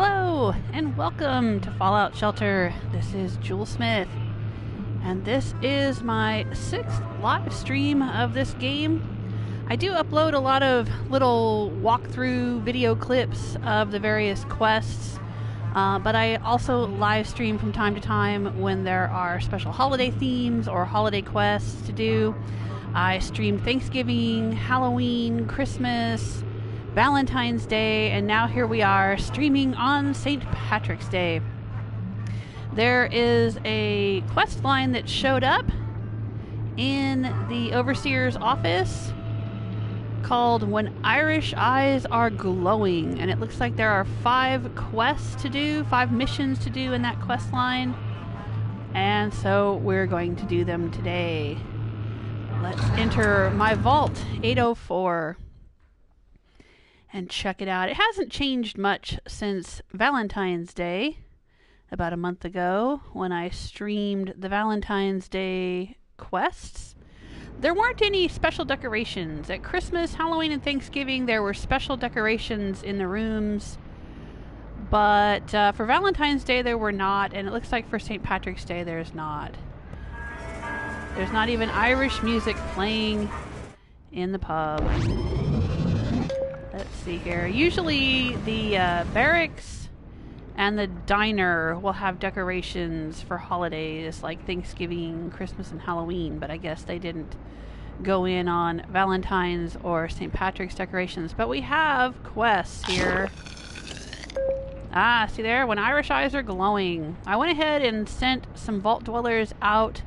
Hello, and welcome to Fallout Shelter. This is Jewel Smith, and this is my 6th live stream of this game. I do upload a lot of little walkthrough video clips of the various quests, but I also live stream from time to time when there are special holiday themes or holiday quests to do. I streamed Thanksgiving, Halloween, Christmas, Valentine's Day, and now here we are streaming on St. Patrick's Day. There is a quest line that showed up in the Overseer's office called When Irish Eyes Are Glowing, and it looks like there are 5 quests to do, 5 missions to do in that quest line, and so we're going to do them today. Let's enter my vault, 804. And check it out. It hasn't changed much since Valentine's Day, about a month ago, when I streamed the Valentine's Day quests. There weren't any special decorations. At Christmas, Halloween, and Thanksgiving, there were special decorations in the rooms. But for Valentine's Day, there were not. And it looks like for St. Patrick's Day, there's not. There's not even Irish music playing in the pub. Let's see here. Usually the barracks and the diner will have decorations for holidays like Thanksgiving, Christmas, and Halloween, but I guess they didn't go in on Valentine's or St. Patrick's decorations. But we have quests here. Ah, see there? When Irish Eyes Are Glowing. I went ahead and sent some vault dwellers out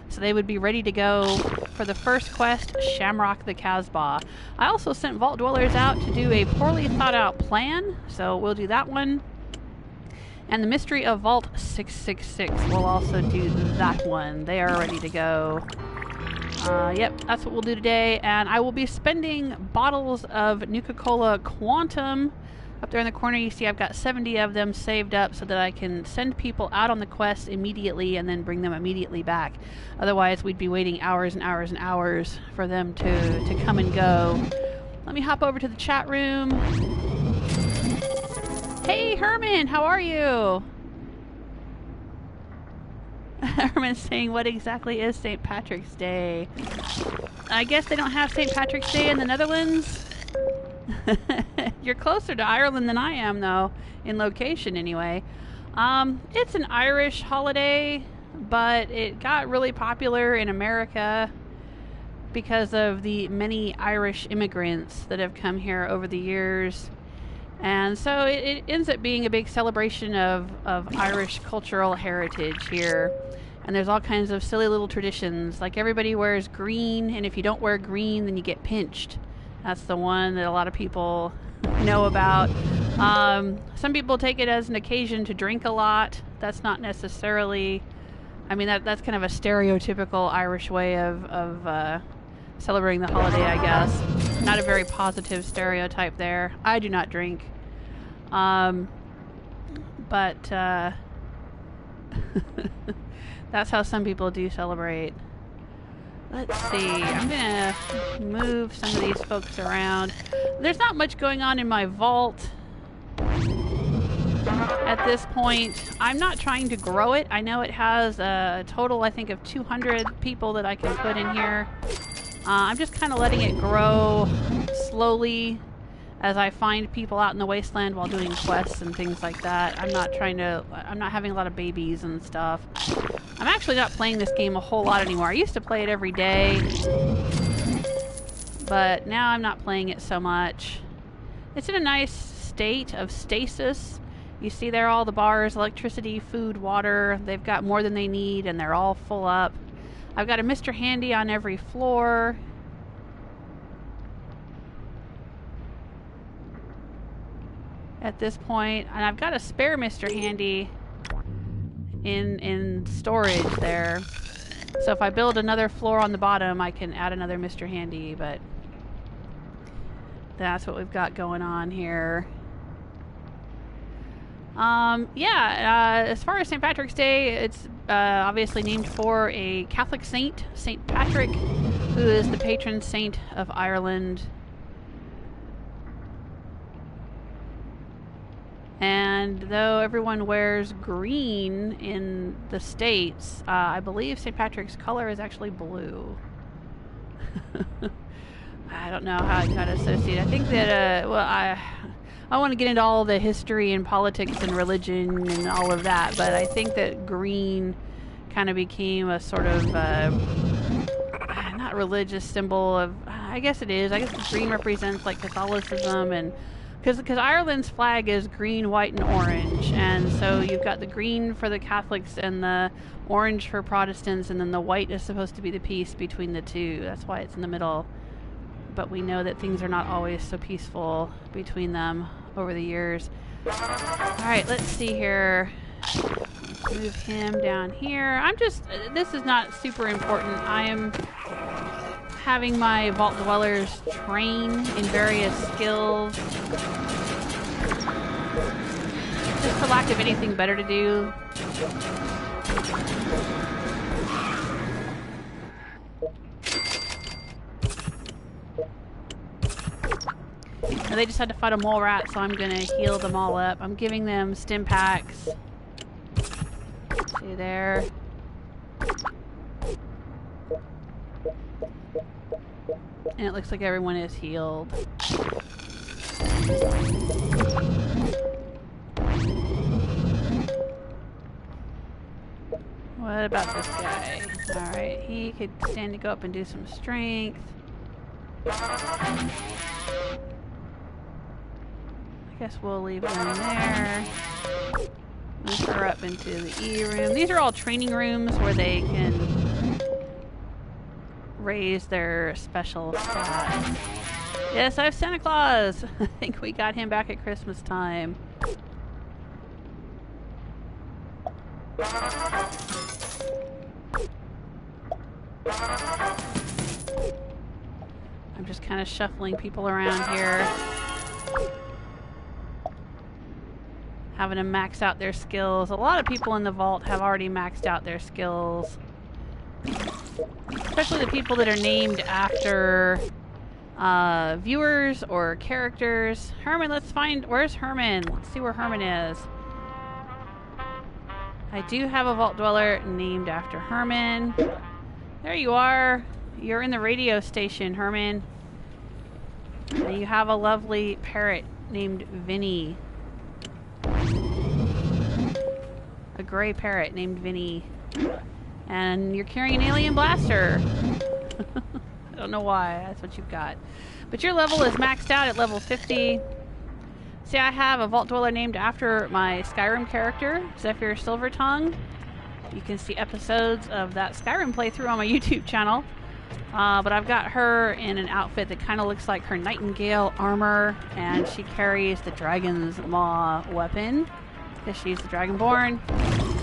so they would be ready to go for the first quest, Shamrock the Casbah. I also sent vault dwellers out to do a poorly thought out plan, so we'll do that one. And the Mystery of Vault 666, we'll also do that one. They are ready to go. Yep, that's what we'll do today. And I will be spending bottles of Nuka-Cola Quantum. Up there in the corner, you see I've got 70 of them saved up so that I can send people out on the quest immediately and then bring them immediately back. Otherwise, we'd be waiting hours and hours and hours for them to come and go. Let me hop over to the chat room. Hey, Herman, how are you? Herman's saying, what exactly is St. Patrick's Day? I guess they don't have St. Patrick's Day in the Netherlands? You're closer to Ireland than I am, though, in location anyway. It's an Irish holiday, but it got really popular in America because of the many Irish immigrants that have come here over the years. And so it ends up being a big celebration of Irish cultural heritage here. And there's all kinds of silly little traditions, like everybody wears green, and if you don't wear green, then you get pinched. That's the one that a lot of people know about. Some people take it as an occasion to drink a lot. That's not necessarily... I mean, that's kind of a stereotypical Irish way of celebrating the holiday, I guess. Not a very positive stereotype there. I do not drink. But that's how some people do celebrate. Let's see, I'm gonna move some of these folks around. There's not much going on in my vault at this point. I'm not trying to grow it. I know it has a total, I think, of 200 people that I can put in here. I'm just kind of letting it grow slowly as I find people out in the wasteland while doing quests and things like that. I'm not having a lot of babies and stuff. I'm actually not playing this game a whole lot anymore. I used to play it every day, but now I'm not playing it so much. It's in a nice state of stasis. You see there all the bars, electricity, food, water. They've got more than they need, and they're all full up. I've got a Mr. Handy on every floor. At this point, and I've got a spare Mr. Handy in storage there. So if I build another floor on the bottom, I can add another Mr. Handy, but that's what we've got going on here. As far as St. Patrick's Day, it's obviously named for a Catholic saint, St. Patrick, who is the patron saint of Ireland. And though everyone wears green in the States, I believe St. Patrick's color is actually blue. I don't know how it got associated. I think that, well, I want to get into all the history and politics and religion and all of that, but I think that green kind of became a sort of, not religious symbol of, I guess it is. I guess the green represents like Catholicism, and because Ireland's flag is green, white, and orange, and so you've got the green for the Catholics and the orange for Protestants, and then the white is supposed to be the peace between the two. That's why it's in the middle. But we know that things are not always so peaceful between them over the years. Alright, let's see here. Move him down here. This is not super important. I am having my Vault Dwellers train in various skills. Just for lack of anything better to do. Now they just had to fight a mole rat, so I'm gonna heal them all up. I'm giving them stim packs. See there. And it looks like everyone is healed. What about this guy? Alright, he could stand to go up and do some strength. I guess we'll leave them there. Move her up into the E room. These are all training rooms where they can raise their special stats. Yes, I have Santa Claus! I think we got him back at Christmas time. I'm just kind of shuffling people around here. Having them max out their skills. A lot of people in the vault have already maxed out their skills. Especially the people that are named after viewers or characters. Herman, let's find... Where's Herman? Let's see where Herman is. I do have a Vault Dweller named after Herman. There you are. You're in the radio station, Herman. And you have a lovely parrot named Vinny. A gray parrot named Vinny. And you're carrying an alien blaster. I don't know why. That's what you've got. But your level is maxed out at level 50. See, I have a Vault Dweller named after my Skyrim character, Zephyr Silvertongue. You can see episodes of that Skyrim playthrough on my YouTube channel. But I've got her in an outfit that kind of looks like her Nightingale armor, and she carries the Dragon's Maw weapon, because she's the Dragonborn.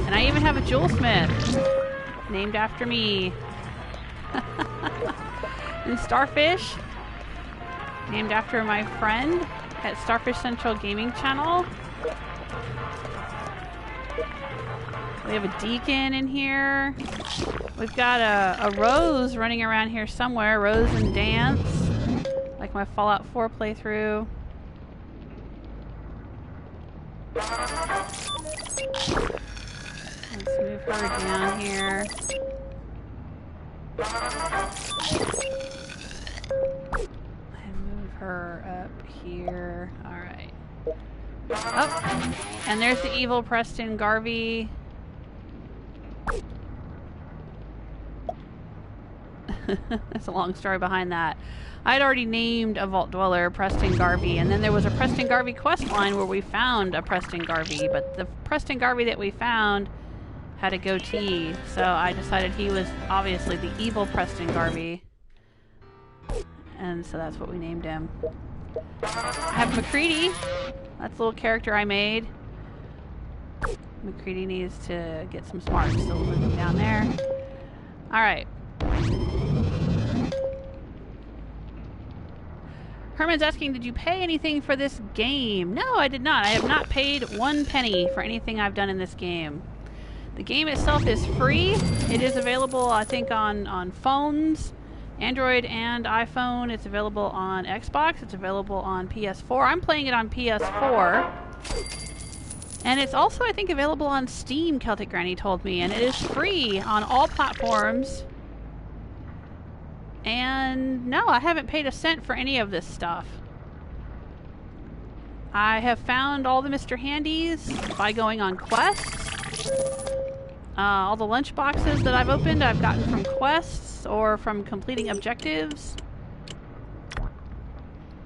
And I even have a Jewelsmith named after me. And Starfish, named after my friend at Starfish Central Gaming Channel. We have a Deacon in here. We've got a Rose running around here somewhere. Rose and Dance, like my Fallout 4 playthrough. Let's move her down here. And move her up here. Alright. Oh! And there's the evil Preston Garvey. That's a long story behind that. I'd already named a Vault Dweller Preston Garvey, and then there was a Preston Garvey questline where we found a Preston Garvey, but the Preston Garvey that we found had a goatee, so I decided he was obviously the evil Preston Garvey, and so that's what we named him. I have McCready. That's a little character I made. McCready needs to get some smarts, so we'll move him down there. Alright. Herman's asking, did you pay anything for this game? No, I did not. I have not paid 1 penny for anything I've done in this game. The game itself is free. It is available, I think, on phones, Android and iPhone. It's available on Xbox. It's available on PS4. I'm playing it on PS4. And it's also, I think, available on Steam, Celtic Granny told me, and it is free on all platforms. And no, I haven't paid a cent for any of this stuff. I have found all the Mr. Handies by going on quests. All the lunch boxes that I've opened, I've gotten from quests or from completing objectives.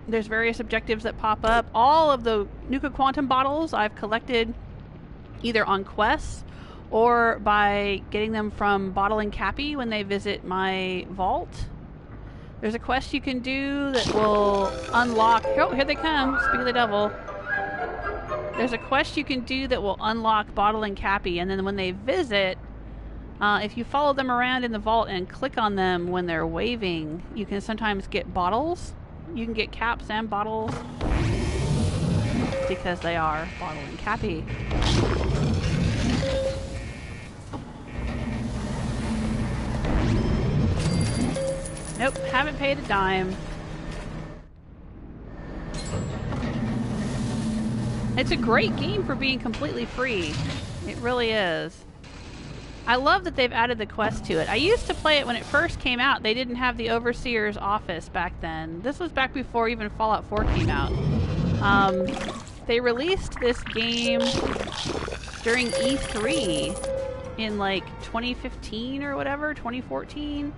There's various objectives that pop up. All of the Nuka Quantum bottles I've collected either on quests or by getting them from Bottle and Cappy when they visit my vault. There's a quest you can do that will unlock... Oh, here they come. Speak of the devil. There's a quest you can do that will unlock Bottle and Cappy, and then when they visit, if you follow them around in the vault and click on them when they're waving, you can sometimes get bottles. You can get caps and bottles because they are Bottle and Cappy. Nope, haven't paid a dime. It's a great game for being completely free. It really is. I love that they've added the quest to it. I used to play it when it first came out. They didn't have the Overseer's office back then. This was back before even Fallout 4 came out. They released this game during E3 in like 2015 or whatever, 2014.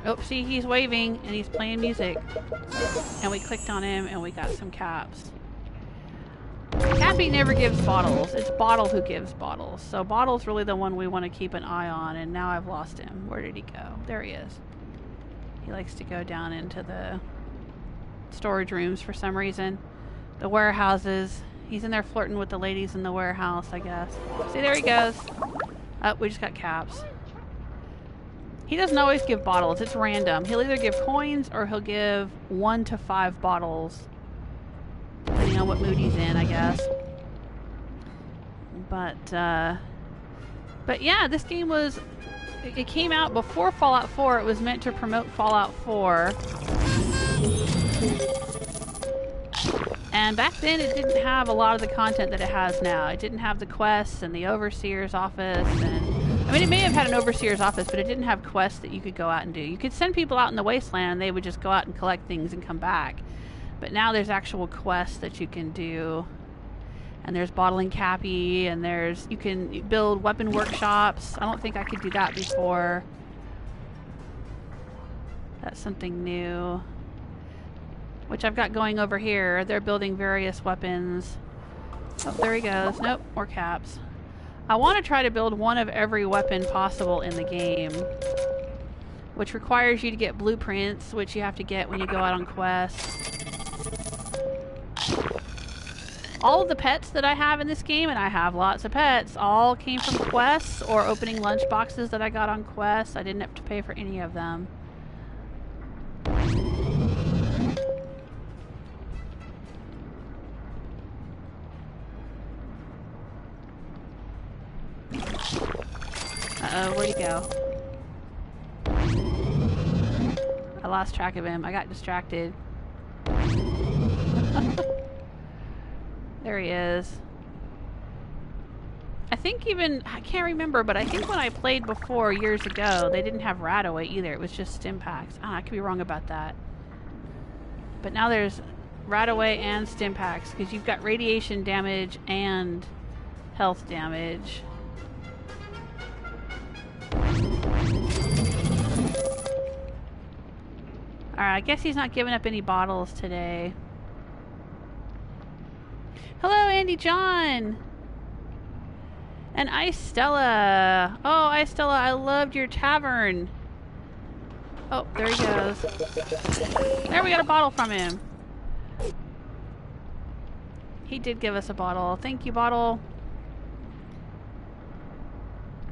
Oh, see, he's waving and he's playing music. And we clicked on him and we got some caps. Cappy never gives bottles. It's Bottle who gives bottles. So Bottle's really the one we want to keep an eye on, and now I've lost him. Where did he go? There he is. He likes to go down into the storage rooms for some reason. The warehouses. He's in there flirting with the ladies in the warehouse, I guess. See, there he goes. Oh, we just got caps. He doesn't always give bottles. It's random. He'll either give coins or he'll give 1 to 5 bottles. Depending on what mood he's in, I guess. But yeah, this game was... It came out before Fallout 4. It was meant to promote Fallout 4. And back then, it didn't have a lot of the content that it has now. It didn't have the quests and the Overseer's office. And I mean, it may have had an Overseer's office, but it didn't have quests that you could go out and do. You could send people out in the wasteland, and they would just go out and collect things and come back. But now there's actual quests that you can do. And there's Bottle and Cappy, and there's... You can build weapon workshops. I don't think I could do that before. That's something new. Which I've got going over here. They're building various weapons. Oh, there he goes. Nope, more caps. I want to try to build one of every weapon possible in the game. Which requires you to get blueprints, which you have to get when you go out on quests. All of the pets that I have in this game, and I have lots of pets, all came from quests or opening lunch boxes that I got on quests. I didn't have to pay for any of them. Uh-oh, where'd he go? I lost track of him. I got distracted. There he is. I think even... I can't remember, but I think when I played before years ago, they didn't have Radaway either. It was just stim packs. I could be wrong about that. But now there's Radaway and stim packs, because you've got radiation damage and health damage. Alright, I guess he's not giving up any bottles today. Hello, Andy John! And Ice Stella! Oh, Ice Stella, I loved your tavern! Oh, there he goes. There, we got a bottle from him. He did give us a bottle. Thank you, bottle.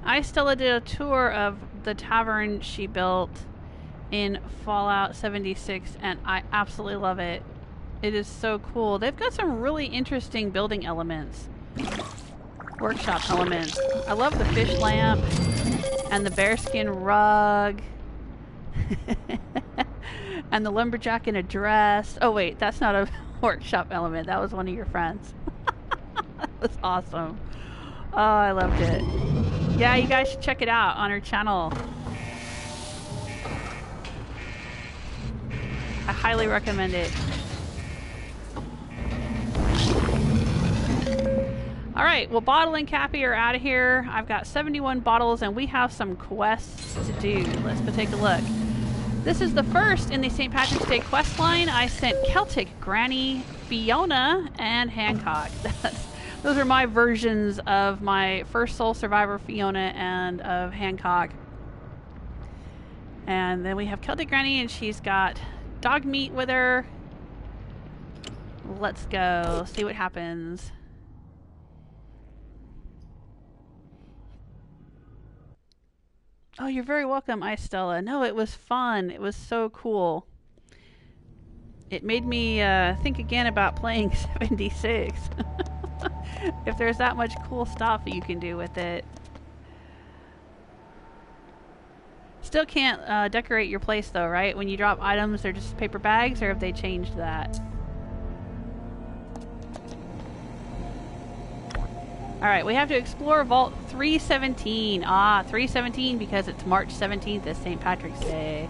Ice Stella did a tour of the tavern she built in Fallout 76, and I absolutely love it. It is so cool. They've got some really interesting building elements. Workshop elements. I love the fish lamp and the bearskin rug. And the lumberjack in a dress. Oh wait, that's not a workshop element. That was one of your friends. was awesome. Oh, I loved it. Yeah, you guys should check it out on her channel. I highly recommend it. Alright, well, Bottle and Cappy are out of here. I've got 71 bottles and we have some quests to do. Let's go take a look. This is the first in the St. Patrick's Day quest line. I sent Celtic Granny, Fiona, and Hancock. Those are my versions of my first Soul Survivor, Fiona, and of Hancock. And then we have Celtic Granny, and she's got dog meat with her. Let's go see what happens. Oh, you're very welcome, Stella. No, it was fun. It was so cool. It made me think again about playing 76. If there's that much cool stuff you can do with it. Still can't decorate your place though, right? When you drop items, they're just paper bags, or have they changed that? Alright, we have to explore Vault 317. Ah, 317 because it's March 17th is St. Patrick's Day.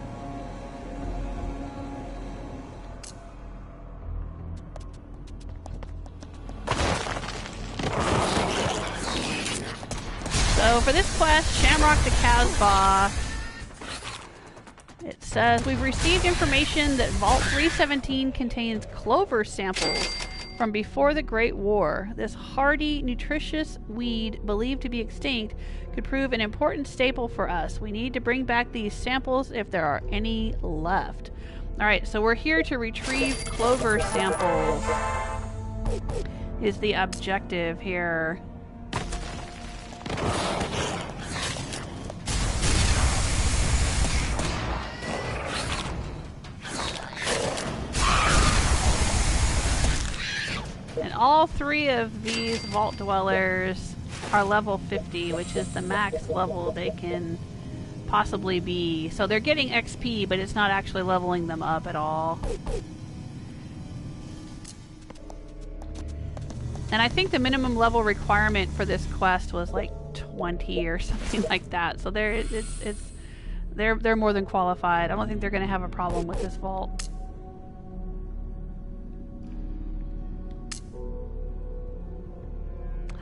So for this quest, Shamrock the Casbah, it says, we've received information that Vault 317 contains clover samples from before the Great War. This hardy, nutritious weed, believed to be extinct, could prove an important staple for us. We need to bring back these samples if there are any left. Alright, so we're here to retrieve clover samples, is the objective here. And all three of these vault dwellers are level 50, which is the max level they can possibly be. So they're getting XP, but it's not actually leveling them up at all. And I think the minimum level requirement for this quest was like 20 or something like that. So they're more than qualified. I don't think they're going to have a problem with this vault.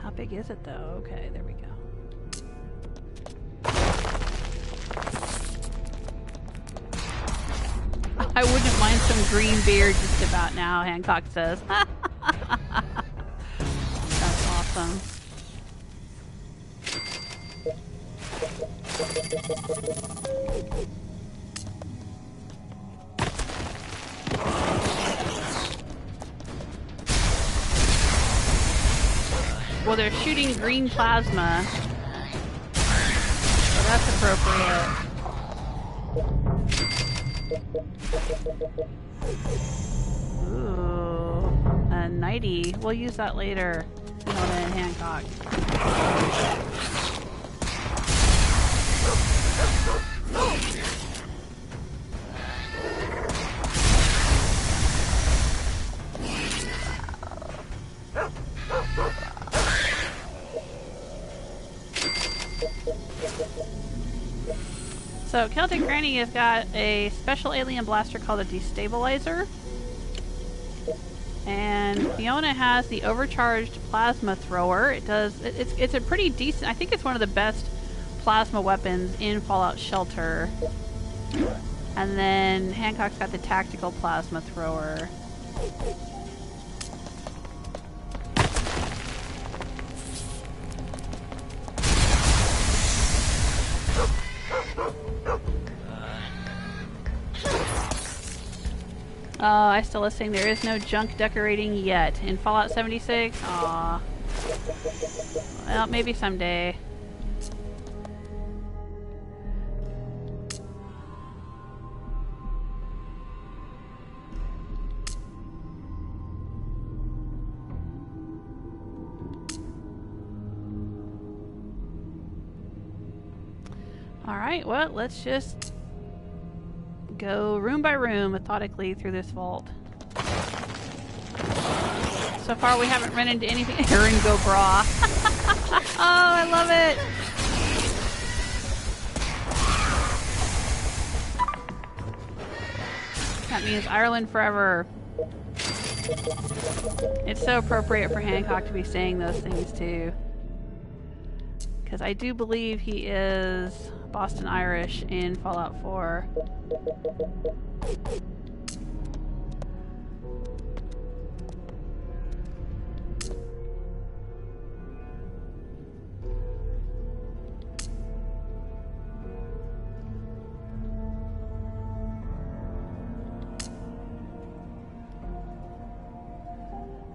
How big is it though? Okay, there we go. I wouldn't mind some green beer just about now, Hancock says. That's awesome. Well, they're shooting green plasma, so that's appropriate. Ooh, a 90. We'll use that later. Fiona and Hancock. So Celtic Granny has got a special alien blaster called a destabilizer. And Fiona has the overcharged plasma thrower. It's a pretty decent, I think it's one of the best plasma weapons in Fallout Shelter. And then Hancock's got the tactical plasma thrower. Oh, I still listening. There is no junk decorating yet in Fallout 76. Aw. Well, maybe someday. Alright, well, let's just go room by room methodically through this vault. So far we haven't run into anything. Erin go bragh. Oh, I love it. That means Ireland forever. It's so appropriate for Hancock to be saying those things too. Because I do believe he is Boston Irish in Fallout 4.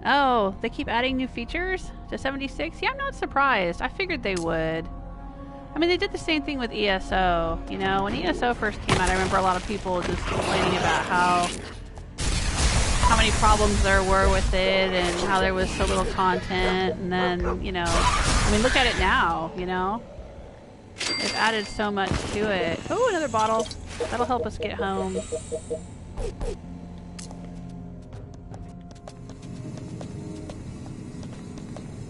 Oh, they keep adding new features to 76? Yeah, I'm not surprised. I figured they would. I mean, they did the same thing with ESO. You know, when ESO first came out, I remember a lot of people just complaining about how many problems there were with it and how there was so little content. And then, you know, I mean, look at it now, you know? They've added so much to it. Oh, another bottle. That'll help us get home.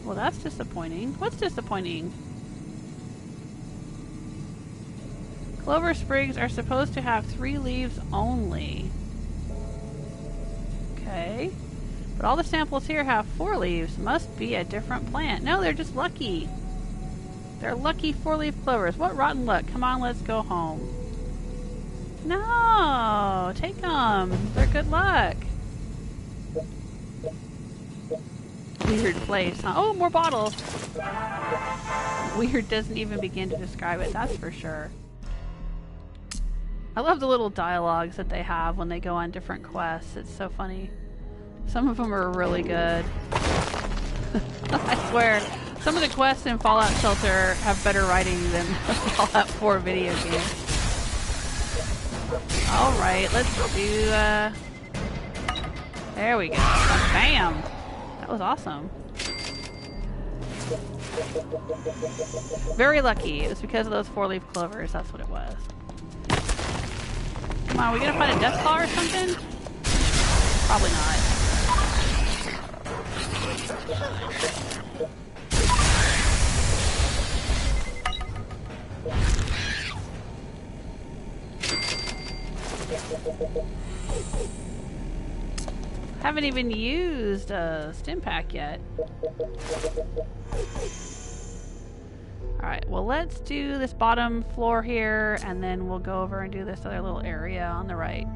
Well, that's disappointing. What's disappointing? Clover sprigs are supposed to have 3 leaves only. Okay. But all the samples here have 4 leaves. Must be a different plant. No, they're just lucky. They're lucky 4-leaf clovers. What rotten luck. Come on, let's go home. No! Take them. They're good luck. Weird place, huh? Oh, more bottles! Weird doesn't even begin to describe it, that's for sure. I love the little dialogues that they have when they go on different quests. It's so funny. Some of them are really good. I swear, some of the quests in Fallout Shelter have better writing than the Fallout 4 video game. Alright, let's do, there we go. Bam! That was awesome. Very lucky. It was because of those 4-leaf clovers. That's what it was. Come on, are we gonna find a death claw or something? Probably not. Haven't even used a stim pack yet. Alright, well let's do this bottom floor here and then we'll go over and do this other little area on the right.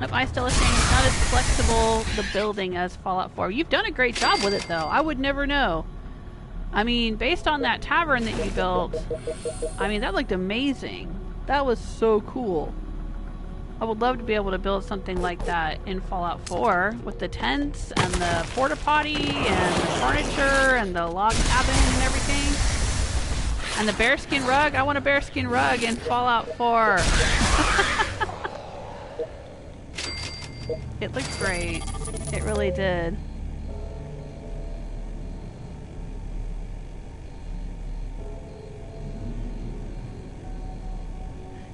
Nope, I still think it's not as flexible, the building, as Fallout 4. You've done a great job with it though. I would never know. I mean, based on that tavern that you built, I mean, that looked amazing. That was so cool. I would love to be able to build something like that in Fallout 4 with the tents and the porta potty and the furniture and the log cabin and everything. And the bearskin rug. I want a bearskin rug in Fallout 4. It looked great. It really did.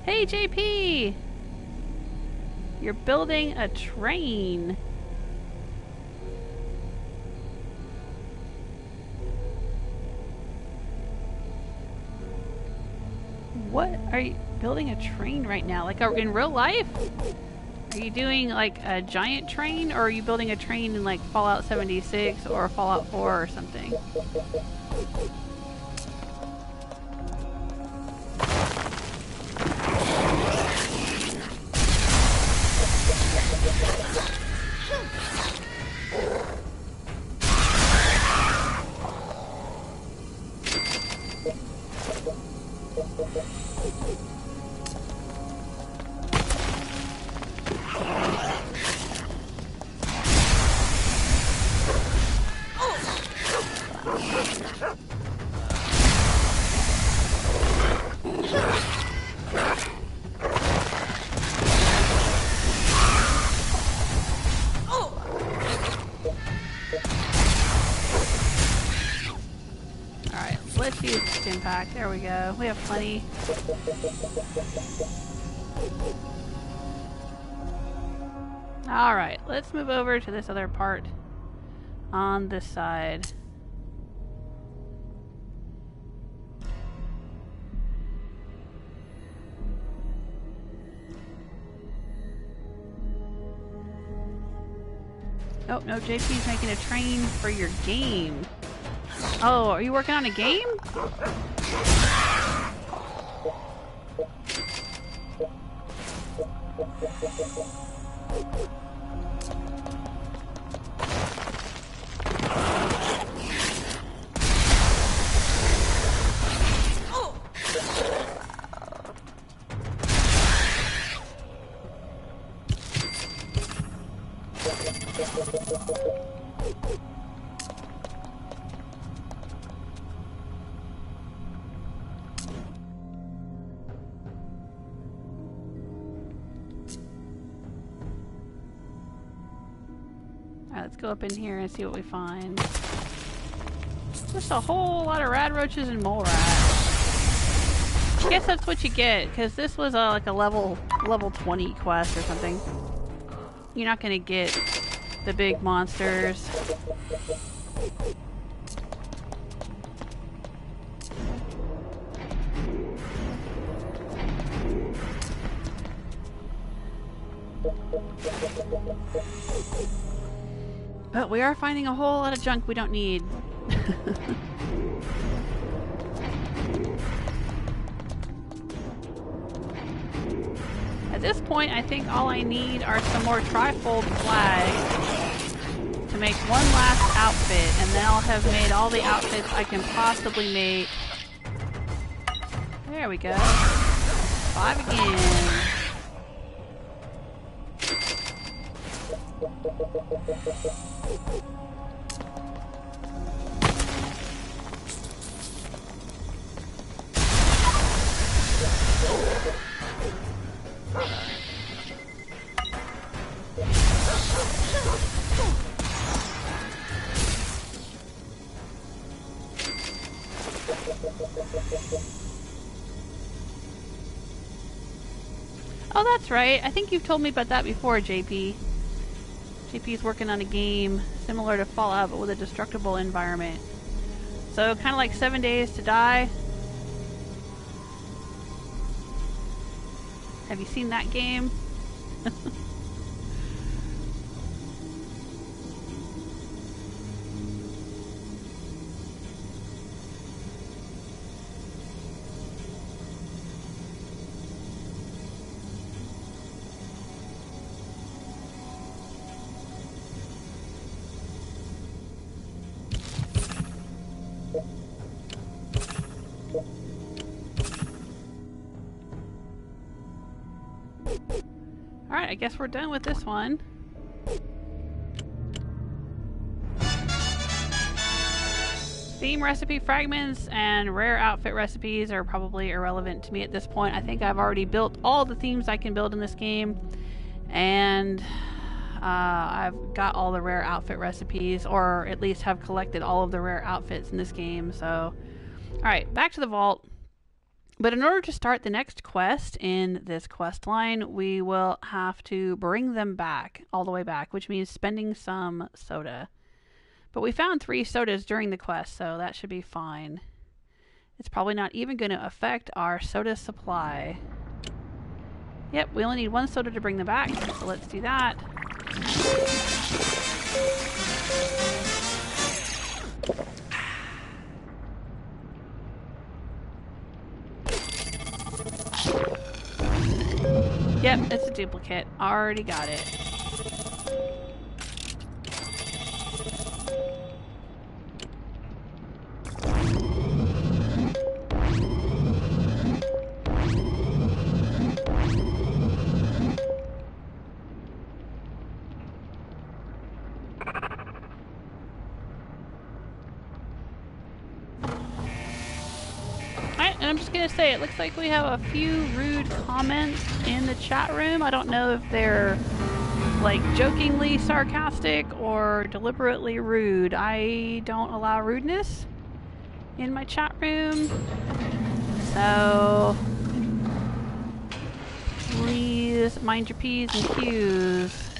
Hey JP! You're building a train. What? Are you building a train right now? Like in real life? Are you doing like a giant train, or are you building a train in like Fallout 76 or Fallout 4 or something? let's use the stim pack. There we go. We have plenty. Alright, let's move over to this other part on this side. Oh, no, JP's making a train for your game. Oh, are you working on a game? Alright, let's go up in here and see what we find. Just a whole lot of rad roaches and mole rats. I guess that's what you get, because this was like a level 20 quest or something. You're not gonna get the big monsters. But we are finding a whole lot of junk we don't need. At this point, I think all I need are some more trifold flags to make one last outfit, and then I'll have made all the outfits I can possibly make. There we go. 5 again. Oh, that's right. I think you've told me about that before, JP. JP's working on a game similar to Fallout, but with a destructible environment. So, kind of like 7 Days to Die. Have you seen that game? Alright, I guess we're done with this one. Theme recipe fragments and rare outfit recipes are probably irrelevant to me at this point. I think I've already built all the themes I can build in this game, and I've got all the rare outfit recipes, or at least have collected all of the rare outfits in this game. So, alright, back to the vault. But in order to start the next quest in this quest line, we will have to bring them back, all the way back, which means spending some soda. But we found 3 sodas during the quest, so that should be fine. It's probably not even going to affect our soda supply. Yep, we only need 1 soda to bring them back, so let's do that. Yep, it's a duplicate. Already got it. And I'm just gonna say, it looks like we have a few rude comments in the chat room. I don't know if they're like jokingly sarcastic or deliberately rude. I don't allow rudeness. in my chat room. So please mind your P's and Q's.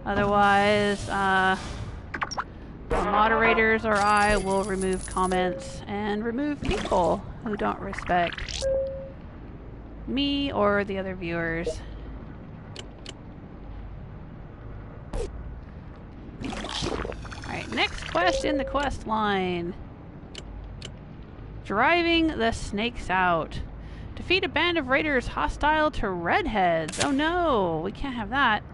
Otherwise, the moderators or I will remove comments and remove people who don't respect me or the other viewers. Alright, next quest in the quest line. Driving the snakes out. Defeat a band of raiders hostile to redheads. Oh no, we can't have that.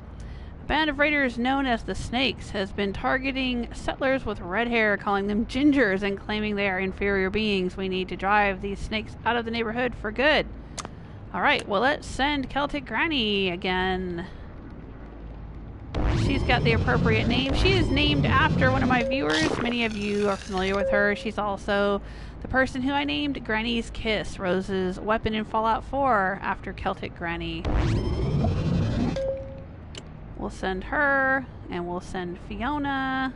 A band of raiders known as the Snakes has been targeting settlers with red hair, calling them gingers and claiming they are inferior beings. We need to drive these snakes out of the neighborhood for good. Alright, well let's send Celtic Granny again. She's got the appropriate name. She is named after one of my viewers. Many of you are familiar with her. She's also the person who I named Granny's Kiss, Rose's weapon in Fallout 4, after Celtic Granny. We'll send her, and we'll send Fiona.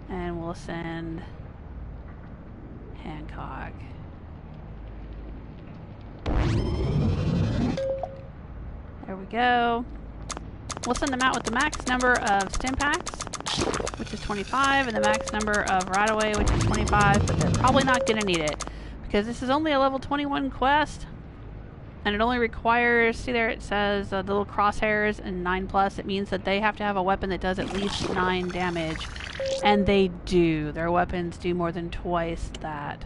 And we'll send Hancock. There we go. We'll send them out with the max number of stim packs, which is 25, and the max number of Radaway, which is 25, but they're probably not going to need it, because this is only a level 21 quest, and it only requires, see there it says the little crosshairs and 9+, it means that they have to have a weapon that does at least 9 damage, and they do. Their weapons do more than twice that.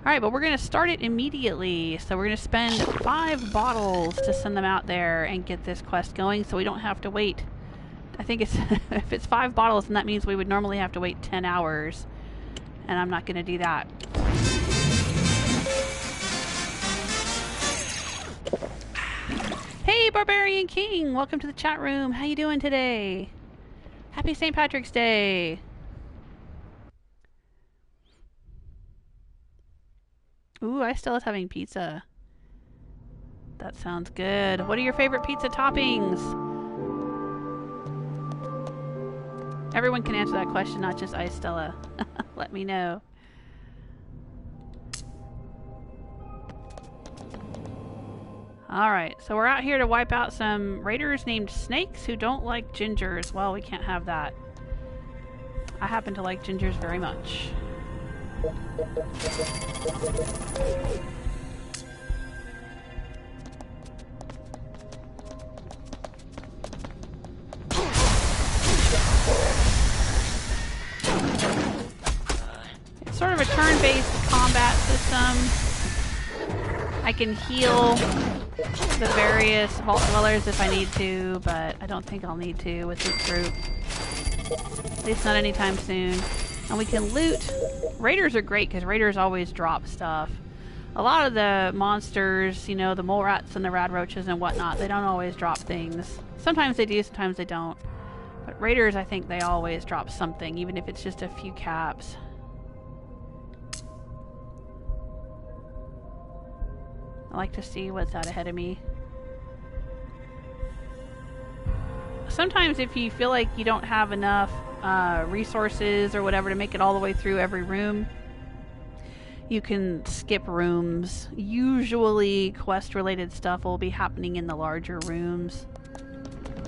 Alright, but we're going to start it immediately. So we're going to spend 5 bottles to send them out there and get this quest going so we don't have to wait. I think it's if it's 5 bottles, then that means we would normally have to wait 10 hours. And I'm not going to do that. Hey, Barbarian King! Welcome to the chat room. How you doing today? Happy St. Patrick's Day! Ooh, I still was having pizza. That sounds good. What are your favorite pizza toppings? Everyone can answer that question, not just I, Stella. Let me know. Alright, so we're out here to wipe out some raiders named Snakes who don't like gingers. Well, we can't have that. I happen to like gingers very much. It's sort of a turn-based combat system. I can heal the various vault dwellers if I need to, but I don't think I'll need to with this group. At least not anytime soon. And we can loot. Raiders are great because raiders always drop stuff. A lot of the monsters, you know, the mole rats and the rad roaches and whatnot, they don't always drop things. Sometimes they do, sometimes they don't. But raiders, I think they always drop something, even if it's just a few caps. I like to see what's out ahead of me. Sometimes if you feel like you don't have enough resources or whatever to make it all the way through every room, you can skip rooms. Usually quest related stuff will be happening in the larger rooms.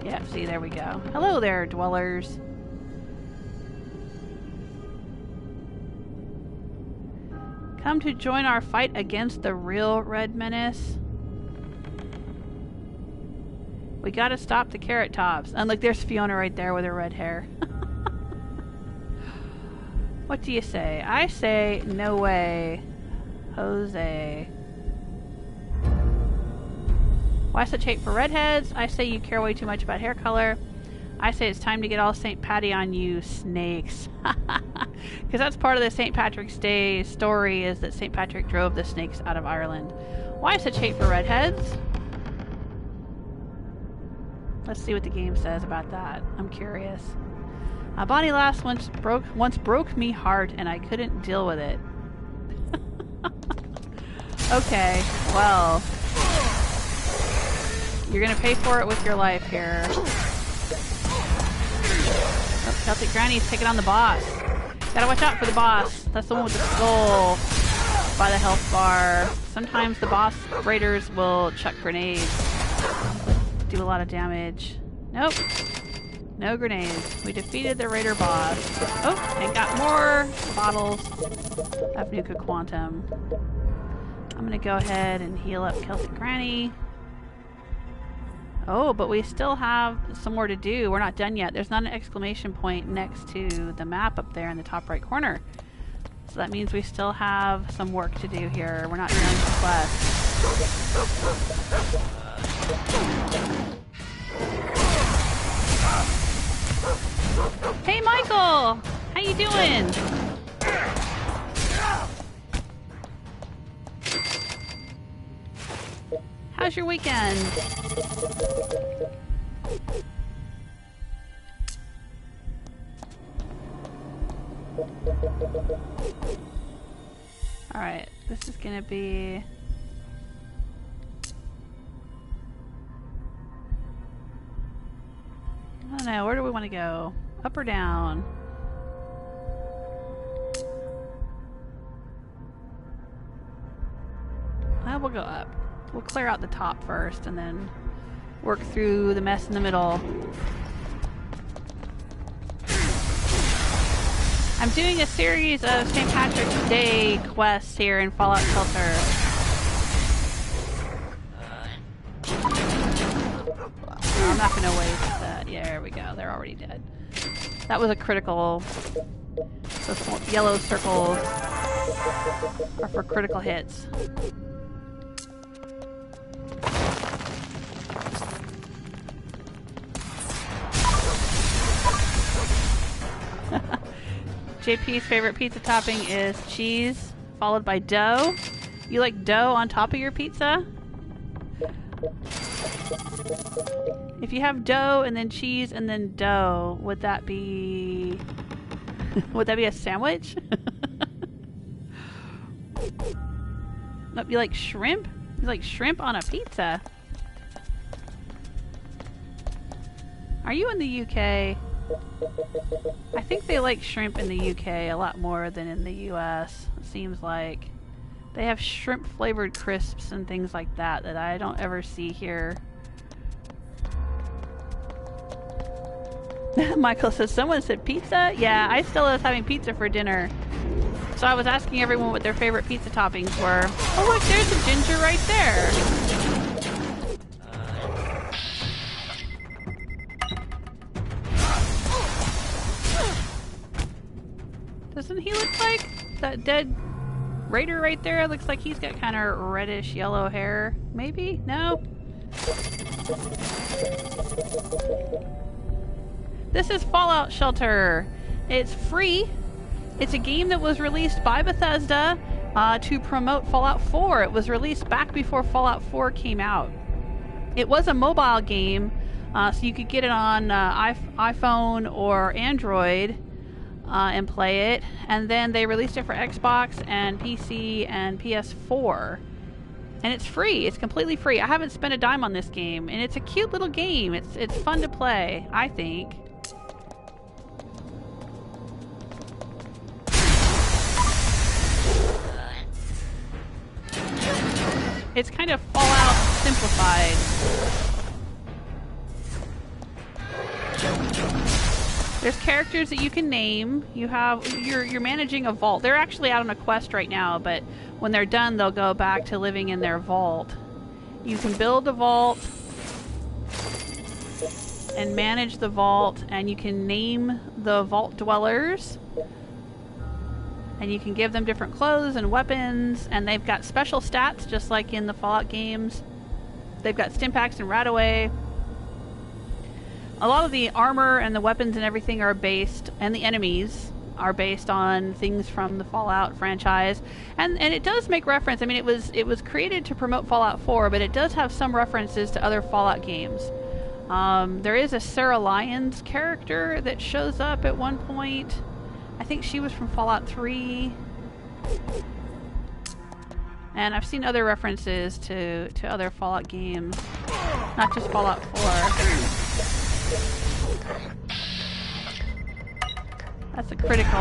Yeah, see, there we go. Hello there, dwellers. Come to join our fight against the real Red Menace. We gotta stop the Carrot Tops. And look, there's Fiona right there with her red hair. What do you say? I say, no way. Jose. Why such hate for redheads? I say you care way too much about hair color. I say it's time to get all St. Patty on you, snakes. Because that's part of the St. Patrick's Day story, is that St. Patrick drove the snakes out of Ireland. Why such hate for redheads? Let's see what the game says about that. I'm curious. A body last once broke me heart and I couldn't deal with it. Okay, well, you're gonna pay for it with your life here. Celtic Granny's taking on the boss. Gotta watch out for the boss. That's the one with the skull by the health bar. Sometimes the boss raiders will chuck grenades. Do a lot of damage. Nope. No grenades. We defeated the raider boss. Oh, and got more bottles of Nuka Quantum. I'm gonna go ahead and heal up Celtic Granny. Oh, but we still have some more to do. We're not done yet. There's not an exclamation point next to the map up there in the top right corner. So that means we still have some work to do here. We're not done with the quest. Hey, Michael! How you doing? How's your weekend? Alright, this is gonna be... I don't know, where do we want to go? Up or down? We'll go up. We'll clear out the top first and then work through the mess in the middle. I'm doing a series of St. Patrick's Day quests here in Fallout Shelter. No, I'm not going to waste that. Yeah, there we go. They're already dead. That was a critical. Those yellow circles are for critical hits. JP's favorite pizza topping is cheese, followed by dough. You like dough on top of your pizza? If you have dough and then cheese and then dough, would that be... would that be a sandwich? Nope, you like shrimp? You like shrimp on a pizza? Are you in the UK? I think they like shrimp in the UK a lot more than in the US. It seems like they have shrimp flavored crisps and things like that that I don't ever see here. Michael says, someone said pizza? Yeah, I still was having pizza for dinner. So I was asking everyone what their favorite pizza toppings were. Oh look, there's a ginger right there. Doesn't he look like that dead raider right there? Looks like he's got kind of reddish yellow hair. Maybe? No? This is Fallout Shelter. It's free. It's a game that was released by Bethesda to promote Fallout 4. It was released back before Fallout 4 came out. It was a mobile game, so you could get it on iPhone or Android. And play it, and then they released it for Xbox and PC and PS4, and it's free. It's completely free. I haven't spent a dime on this game, and it's a cute little game. It's fun to play, I think. It's kind of Fallout simplified. There's characters that you can name. You're managing a vault. They're actually out on a quest right now, but when they're done, they'll go back to living in their vault. You can build a vault and manage the vault, and you can name the vault dwellers, and you can give them different clothes and weapons, and they've got special stats just like in the Fallout games. They've got Stimpaks and Radaway. A lot of the armor and the weapons and everything are based, and the enemies are based on things from the Fallout franchise, and it does make reference. I mean, it was created to promote Fallout 4, but it does have some references to other Fallout games. There is a Sarah Lyons character that shows up at one point. I think she was from Fallout 3. And I've seen other references to other Fallout games, not just Fallout 4. That's a critical.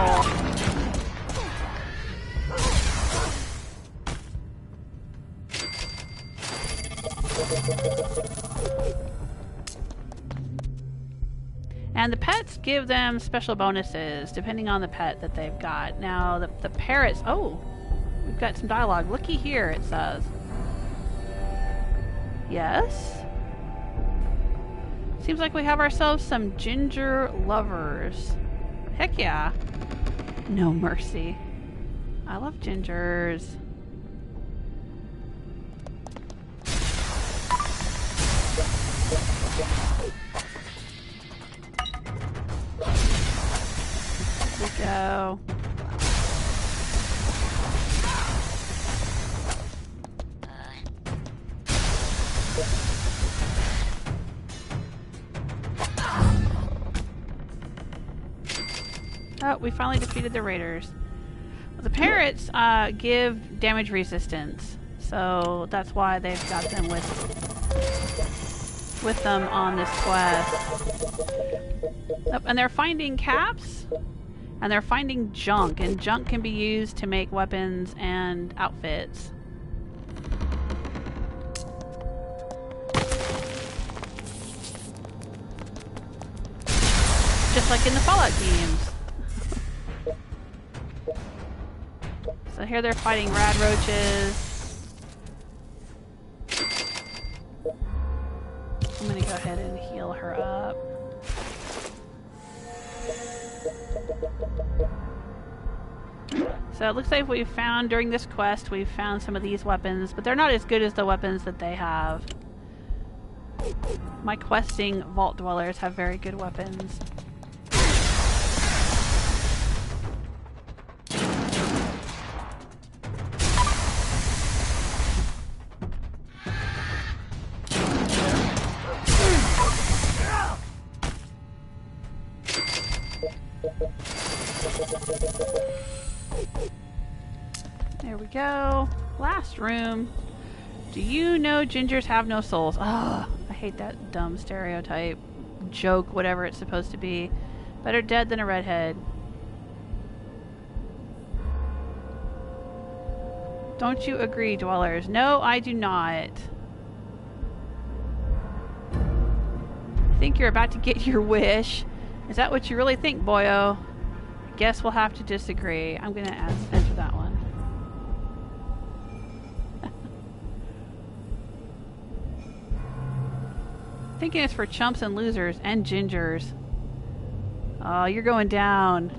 And the pets give them special bonuses depending on the pet that they've got. Now the parrots, oh, we've got some dialogue. Looky here, it says. Yes? Seems like we have ourselves some ginger lovers. Heck yeah. No mercy. I love gingers. Here we go. Oh, we finally defeated the raiders. Well, the parrots give damage resistance, so that's why they've got them with them on this quest. Oh, and they're finding caps, and they're finding junk, and junk can be used to make weapons and outfits. Just like in the Fallout games. So here they're fighting rad roaches. I'm gonna go ahead and heal her up. So it looks like we've found, during this quest, we've found some of these weapons, but they're not as good as the weapons that they have. My questing vault dwellers have very good weapons. There we go. Last room. Do you know gingers have no souls? Ugh, I hate that dumb stereotype. Joke, whatever it's supposed to be. Better dead than a redhead. Don't you agree, dwellers? No, I do not. I think you're about to get your wish. Is that what you really think, boyo? I guess we'll have to disagree. I'm gonna answer that one. Thinking it's for chumps and losers and gingers. Oh, you're going down.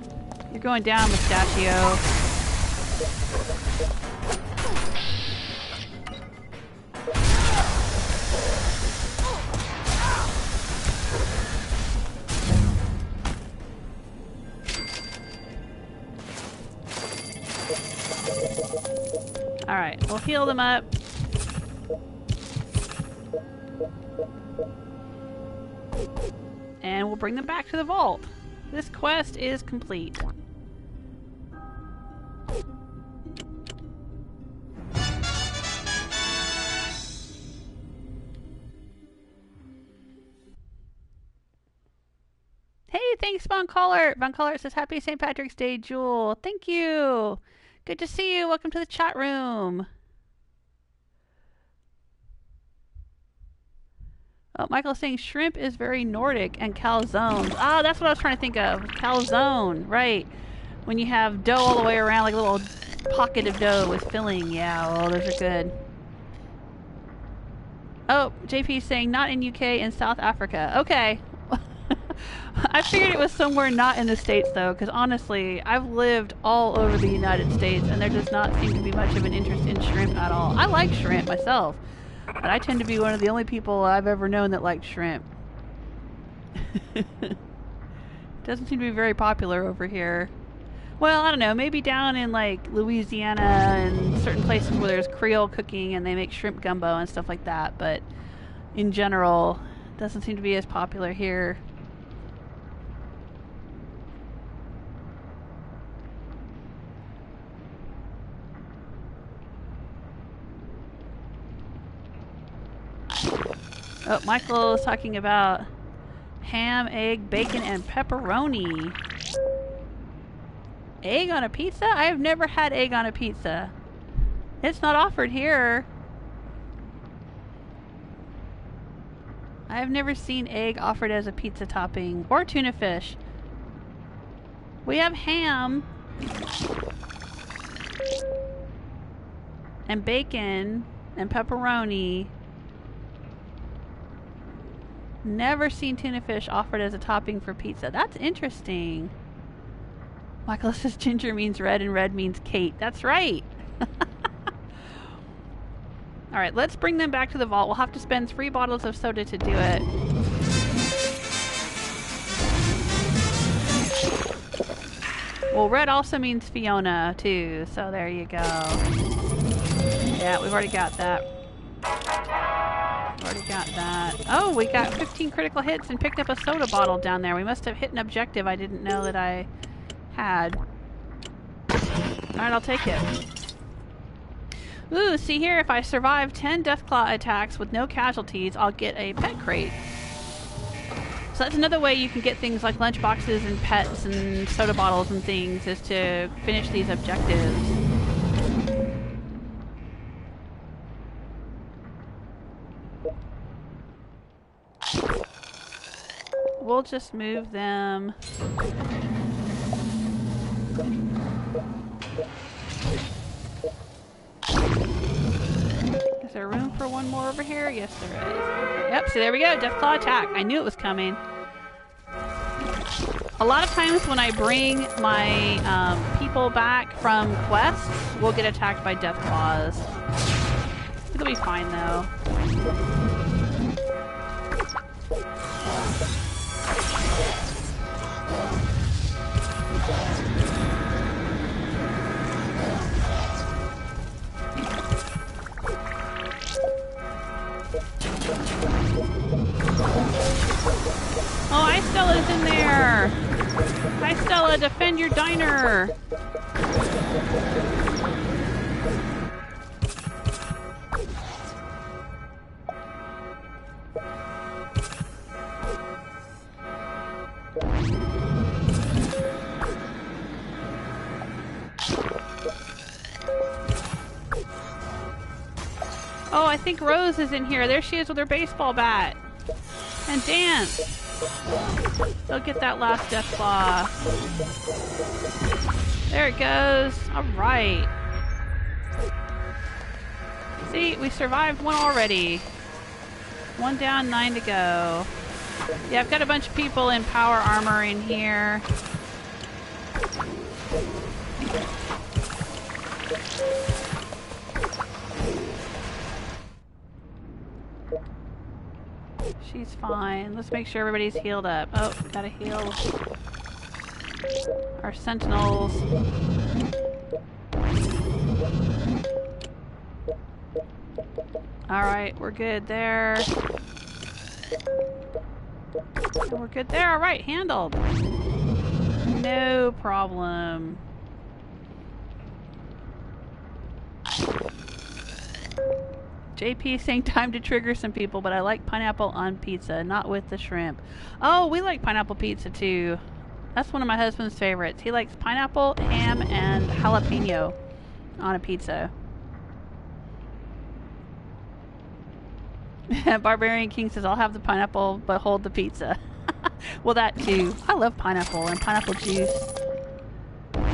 You're going down, Mustachio. Alright, we'll heal them up. And we'll bring them back to the vault. This quest is complete. Hey, thanks, Von Collart. Von Collart says, Happy St. Patrick's Day, Jewel. Thank you. Good to see you. Welcome to the chat room. Oh, Michael's saying shrimp is very Nordic and calzones. Ah, that's what I was trying to think of. Calzone, right. When you have dough all the way around, like a little pocket of dough with filling. Yeah, well, those are good. Oh, JP's saying not in UK, in South Africa. Okay. I figured it was somewhere not in the States, though, because honestly, I've lived all over the United States, and there does not seem to be much of an interest in shrimp at all. I like shrimp myself. But I tend to be one of the only people I've ever known that likes shrimp. Doesn't seem to be very popular over here. Well, I don't know, maybe down in like Louisiana and certain places where there's Creole cooking and they make shrimp gumbo and stuff like that, but in general, it doesn't seem to be as popular here. Oh, Michael is talking about ham, egg, bacon, and pepperoni. Egg on a pizza? I have never had egg on a pizza. It's not offered here. I have never seen egg offered as a pizza topping. Or tuna fish. We have ham. And bacon. And pepperoni. Never seen tuna fish offered as a topping for pizza. That's interesting. Michael says ginger means red and red means Kate. That's right. Alright, let's bring them back to the vault. We'll have to spend 3 bottles of soda to do it. Well, red also means Fiona, too. So there you go. Yeah, we've already got that. Oh, we got 15 critical hits and picked up a soda bottle down there. We must have hit an objective I didn't know that I had. Alright, I'll take it. Ooh, see here, if I survive 10 Deathclaw attacks with no casualties, I'll get a pet crate. So that's another way you can get things like lunch boxes and pets and soda bottles and things, is to finish these objectives. We'll just move them. Is there room for one more over here? Yes, there is. Yep, so there we go. Deathclaw attack. I knew it was coming. A lot of times when I bring my people back from quests, we'll get attacked by Deathclaws. It'll be fine, though. Oh, hi Stella's in there! Hi Stella, defend your diner! Oh, I think Rose is in here. There she is with her baseball bat. And dance. They'll get that last Deathclaw. There it goes. Alright. See, we survived one already. 1 down, 9 to go. Yeah, I've got a bunch of people in power armor in here. She's fine. Let's make sure everybody's healed up. Oh, gotta heal our sentinels. Alright, we're good there. And we're good there. Alright, handled. No problem. JP saying time to trigger some people, but I like pineapple on pizza, not with the shrimp. Oh, we like pineapple pizza too. That's one of my husband's favorites. He likes pineapple, ham, and jalapeno on a pizza. Barbarian King says, I'll have the pineapple, but hold the pizza. Well, that too. I love pineapple and pineapple juice.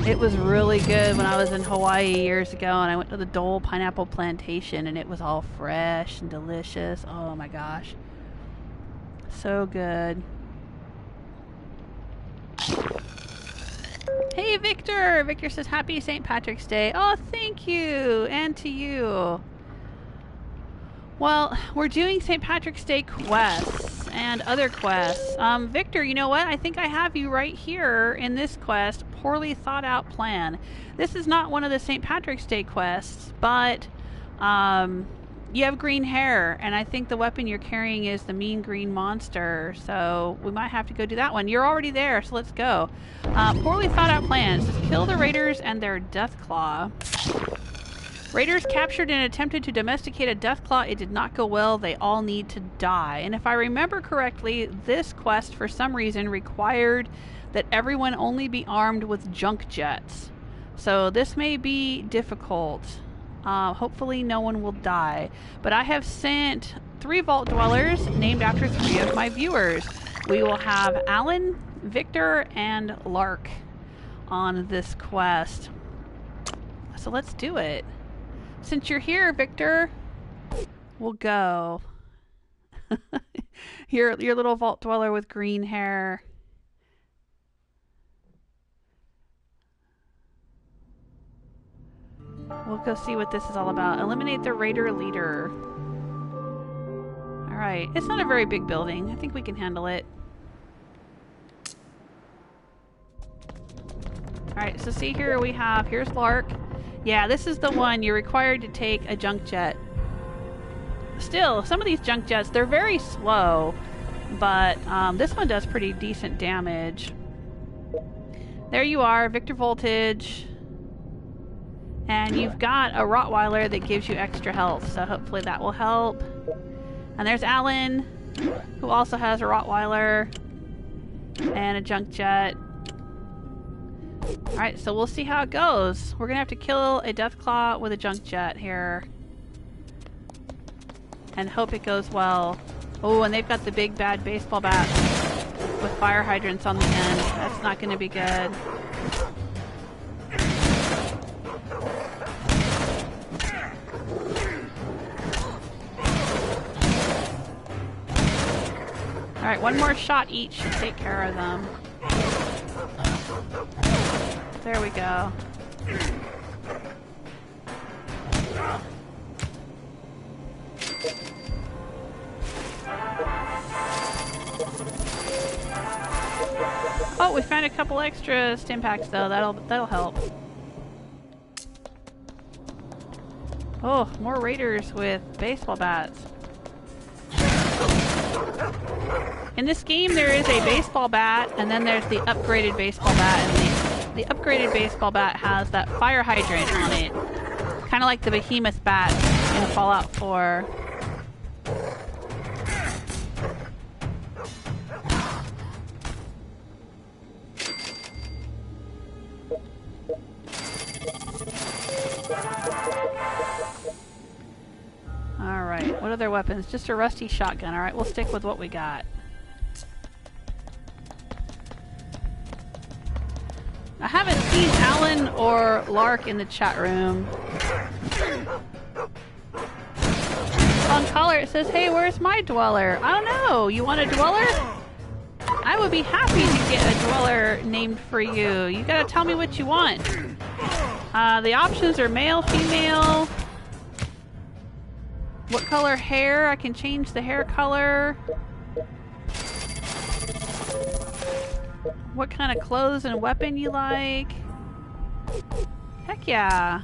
It was really good when I was in Hawaii years ago, and I went to the Dole Pineapple Plantation, and it was all fresh and delicious. Oh my gosh. So good. Hey, Victor! Victor says, happy St. Patrick's Day. Oh, thank you! And to you. Well, we're doing St. Patrick's Day quests and other quests. Victor, you know what? I think I have you right here in this quest, Poorly Thought Out Plan. This is not one of the St. Patrick's Day quests, but you have green hair, and I think the weapon you're carrying is the mean green monster, so we might have to go do that one. You're already there, so let's go. Poorly Thought Out Plan. It says, kill the raiders and their Deathclaw. Raiders captured and attempted to domesticate a Deathclaw. It did not go well. They all need to die. And if I remember correctly, this quest, for some reason, required that everyone only be armed with junk jets. So this may be difficult. Hopefully no one will die. But I have sent 3 vault dwellers named after 3 of my viewers. We will have Allan, Victor, and Lark on this quest. So let's do it. Since you're here, Victor, we'll go. Your little vault dweller with green hair. We'll go see what this is all about. Eliminate the raider leader. Alright, it's not a very big building. I think we can handle it. Alright, so see here we have, here's Lark. Yeah, this is the one. You're required to take a junk jet. Still, some of these junk jets, they're very slow, but this one does pretty decent damage. There you are, Victor Voltage. And you've got a Rottweiler that gives you extra health, so hopefully that will help. And there's Allan, who also has a Rottweiler and a junk jet. Alright, so we'll see how it goes. We're gonna have to kill a Deathclaw with a junk jet here. And hope it goes well. Oh, and they've got the big bad baseball bat with fire hydrants on the end. That's not gonna be good. Alright, one more shot each should take care of them. There we go. Oh, we found a couple extra stim packs though. That'll help. Oh, more raiders with baseball bats. In this game, there is a baseball bat, and then there's the upgraded baseball bat, and the upgraded baseball bat has that fire hydrant on it. Kind of like the behemoth bat in Fallout 4. Alright, what other weapons? Just a rusty shotgun. Alright, we'll stick with what we got. I haven't seen Allan or Lark in the chat room. On caller it says, hey, where's my dweller? I don't know. You want a dweller? I would be happy to get a dweller named for you. You gotta tell me what you want. The options are male, female. What color hair? I can change the hair color. What kind of clothes and weapon you like. Heck yeah.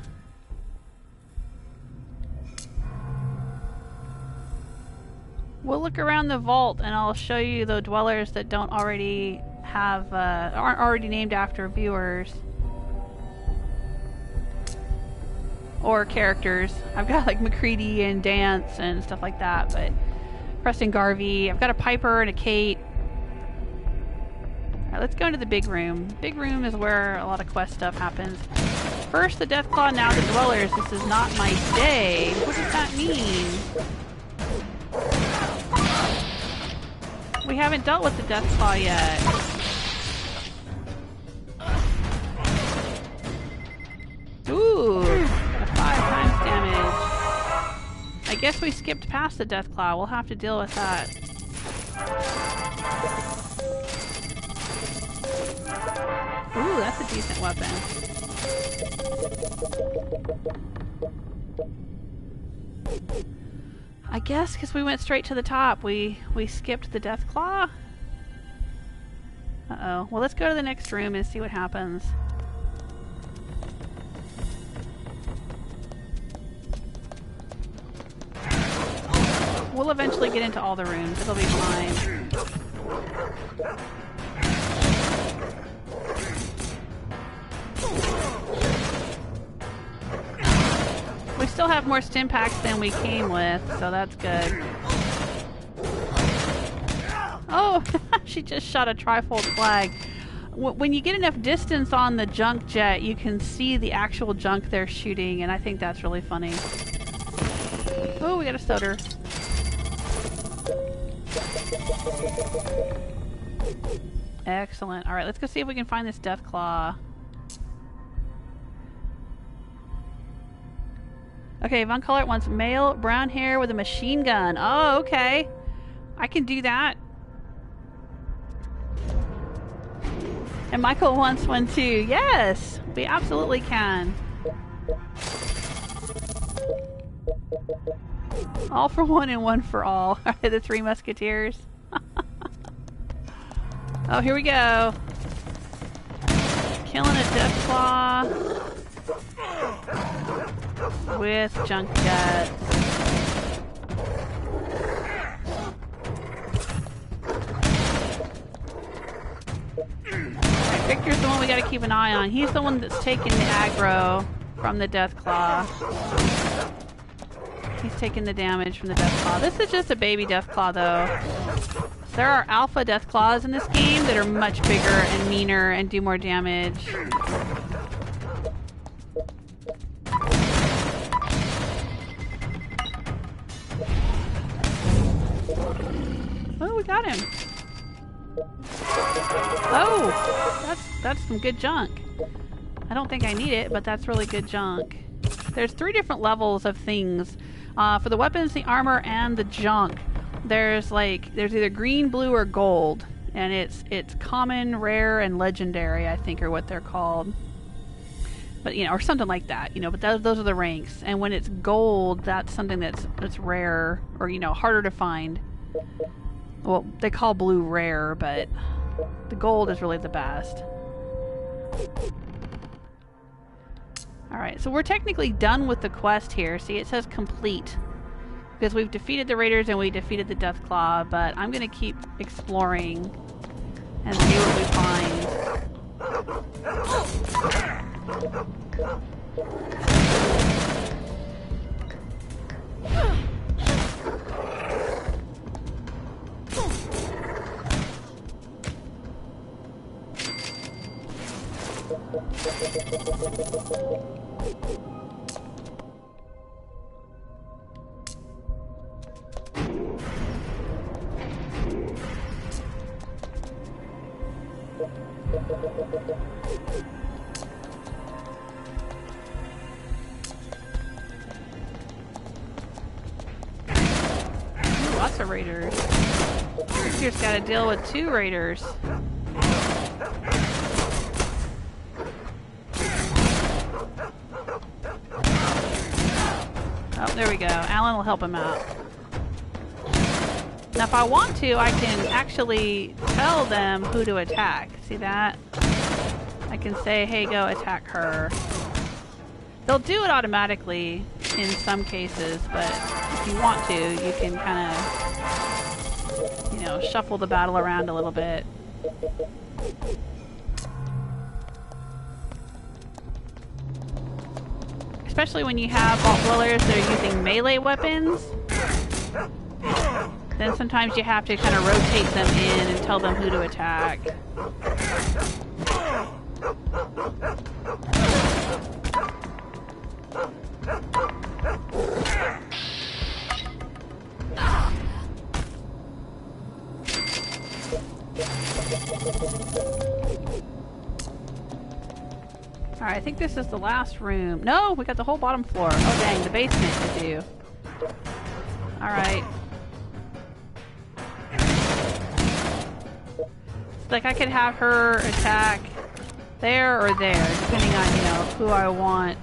We'll look around the vault and I'll show you the dwellers that don't already have, aren't already named after viewers. Or characters. I've got like McCready and Dance and stuff like that, but Preston Garvey. I've got a Piper and a Kate. Alright, let's go into the big room. Big room is where a lot of quest stuff happens. First the Deathclaw, now the dwellers. This is not my day. What does that mean? We haven't dealt with the Deathclaw yet. Ooh, 5 times damage. I guess we skipped past the Deathclaw. We'll have to deal with that. Ooh, that's a decent weapon. I guess because we went straight to the top, we skipped the Deathclaw? Uh-oh. Well, let's go to the next room and see what happens. We'll eventually get into all the rooms. It'll be fine. We still have more stim packs than we came with, so that's good. Oh, she just shot a trifold flag. when you get enough distance on the junk jet, you can see the actual junk they're shooting, and I think that's really funny. Oh, we got a stutter. Excellent. Alright, let's go see if we can find this death claw. Okay, Von Collart wants male, brown hair with a machine gun. Oh, okay. I can do that. And Michael wants one too. Yes, we absolutely can. All for one and one for all. The Three Musketeers. Oh, here we go. Killing a Deathclaw with junk jets. Victor's the one we gotta keep an eye on. He's the one that's taking the aggro from the Deathclaw. He's taking the damage from the Deathclaw. This is just a baby Deathclaw, though. There are alpha Deathclaws in this game that are much bigger and meaner and do more damage. Oh, we got him. Oh, that's some good junk. I don't think I need it, but that's really good junk. There's 3 different levels of things. For the weapons, the armor, and the junk. There's either green, blue, or gold. And it's common, rare, and legendary, I think, are what they're called. But, or something like that, but those are the ranks. And when it's gold, that's something that's rare, or, harder to find. Well, they call blue rare, but the gold is really the best. Alright, so we're technically done with the quest here. See, it says complete. Because we've defeated the raiders and we defeated the Deathclaw, but I'm going to keep exploring and see what we Lots of raiders. Just gotta deal with 2 raiders. Oh, there we go. Allan will help him out. Now, if I want to, I can actually tell them who to attack. See that? I can say, hey, go attack her. They'll do it automatically in some cases, but if you want to, you can kind of, shuffle the battle around a little bit. Especially when you have vault dwellers that are using melee weapons. Then sometimes you have to kind of rotate them in and tell them who to attack. Alright, I think this is the last room. No, we got the whole bottom floor. Oh dang, the basement to do. Alright. Like I could have her attack there or there, depending on, who I want,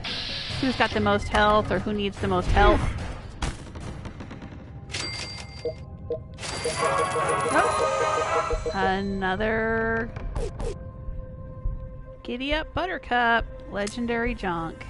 who's got the most health or who needs the most help. Oh. Another Giddy Up Buttercup, legendary junk.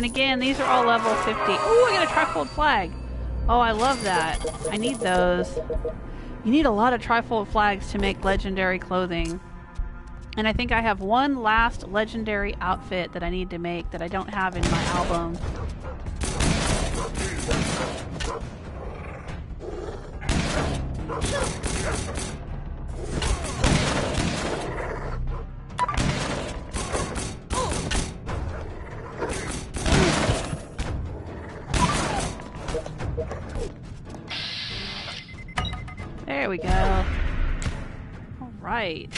And again, these are all level 50. Ooh, I got a trifold flag. Oh, I love that. I need those. You need a lot of trifold flags to make legendary clothing. And I think I have one last legendary outfit that I need to make that I don't have in my album. There we go. All right.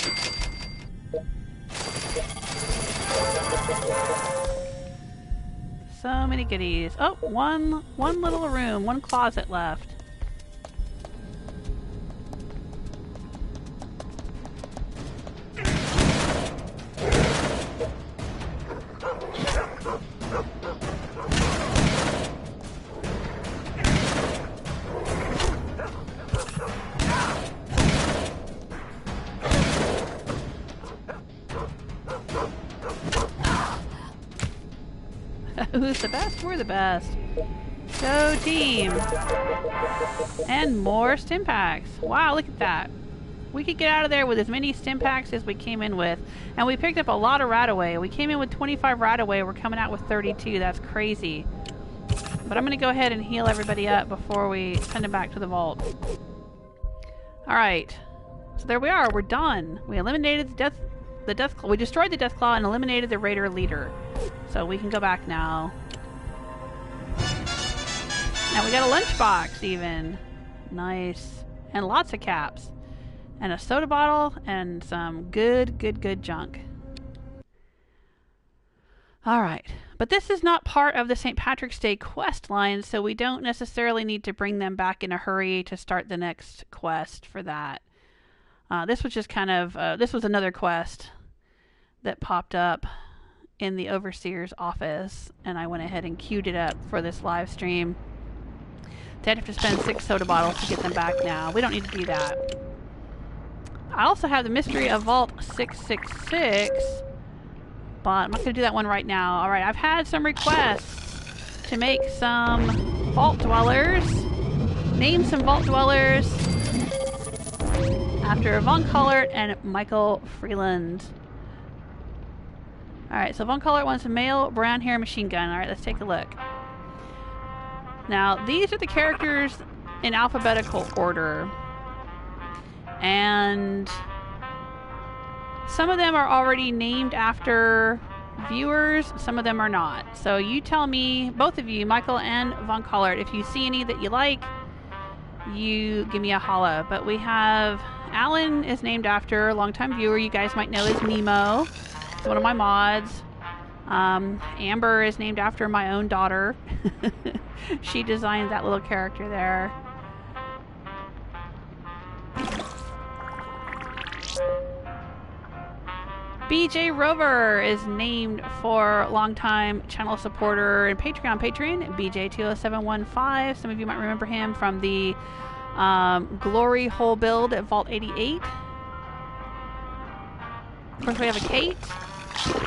So many goodies. Oh, one little room, one closet left. Who's the best? We're the best. Go team! And more stim packs. Wow, look at that. We could get out of there with as many stim packs as we came in with. And we picked up a lot of Radaway. We came in with 25 Radaway. We're coming out with 32. That's crazy. But I'm going to go ahead and heal everybody up before we send them back to the vault. Alright. So there we are. We're done. We eliminated the death claw. We destroyed the death claw and eliminated the raider leader. So we can go back now. Now we got a lunchbox even. Nice. And lots of caps. And a soda bottle and some good junk. Alright. But this is not part of the St. Patrick's Day quest line, so we don't necessarily need to bring them back in a hurry to start the next quest for that. This was just kind of, this was another quest that popped up in the Overseer's office, and I went ahead and queued it up for this live stream. I'd have to spend 6 soda bottles to get them back now. We don't need to do that. I also have the Mystery of Vault 666, but I'm not going to do that one right now. Alright, I've had some requests to make some Vault Dwellers. Name some Vault Dwellers after Von Collert and Michael Freeland. Alright, so Von Collert wants a male brown hair machine gun. Alright, let's take a look. Now, these are the characters in alphabetical order. And some of them are already named after viewers, some of them are not. So you tell me, both of you, Michael and Von Collert, if you see any that you like, you give me a holla. But we have Allan is named after a longtime viewer you guys might know as Nemo. It's one of my mods. Amber is named after my own daughter. She designed that little character there. BJ Rover is named for longtime channel supporter and Patreon patron BJ20715. Some of you might remember him from the Glory Hole build at Vault 88. Of course, we have a Kate.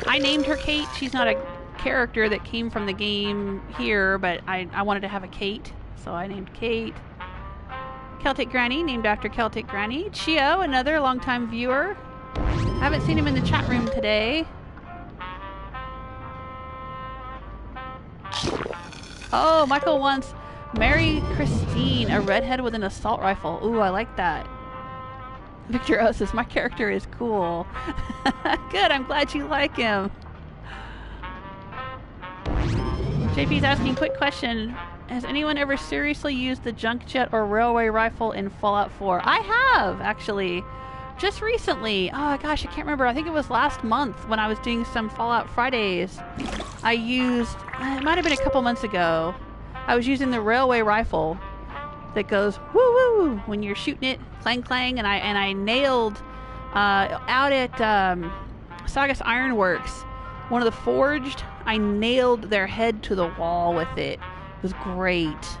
I named her Kate. She's not a character that came from the game here, but I wanted to have a Kate, so I named Kate. Celtic Granny, named after Celtic Granny. Chio, another longtime viewer. Haven't seen him in the chat room today. Oh, Michael wants Mary Christine, a redhead with an assault rifle. Ooh, I like that. Victor O says, my character is cool. Good, I'm glad you like him. JP's asking, quick question. Has anyone ever seriously used the junk jet or railway rifle in Fallout 4? I have, actually. Just recently. Oh gosh, I can't remember. I think it was last month when I was doing some Fallout Fridays. I used, it might have been a couple months ago. I was using the railway rifle that goes woo woo when you're shooting it, clang clang, and I nailed out at Saugus Ironworks, one of the forged. I nailed their head to the wall with it. It was great.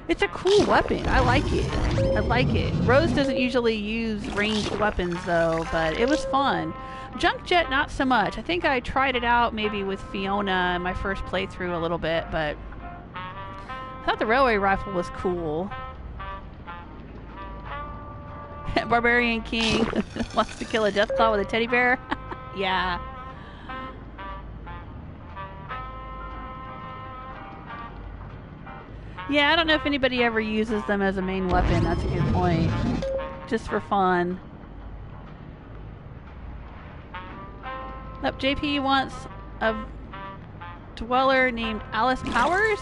It's a cool weapon. I like it. I like it. Rose doesn't usually use ranged weapons though, but it was fun. Junk Jet, not so much. I think I tried it out maybe with Fiona in my first playthrough a little bit, but I thought the railway rifle was cool. Barbarian King wants to kill a Deathclaw with a teddy bear. Yeah. Yeah, I don't know if anybody ever uses them as a main weapon. That's a good point. Just for fun. Up, JP wants a dweller named Alice Powers?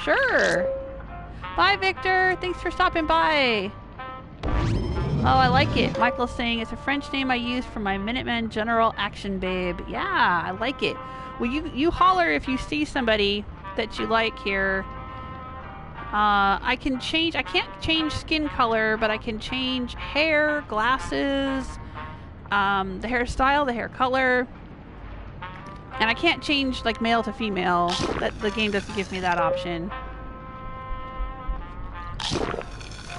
Sure. Bye, Victor. Thanks for stopping by. Oh, I like it. Michael's saying it's a French name I use for my Minutemen General Action Babe. Yeah, I like it. Well, you holler if you see somebody that you like here. I can't change skin color, but I can change hair, glasses, the hairstyle, the hair color. And I can't change like male to female. The game doesn't give me that option.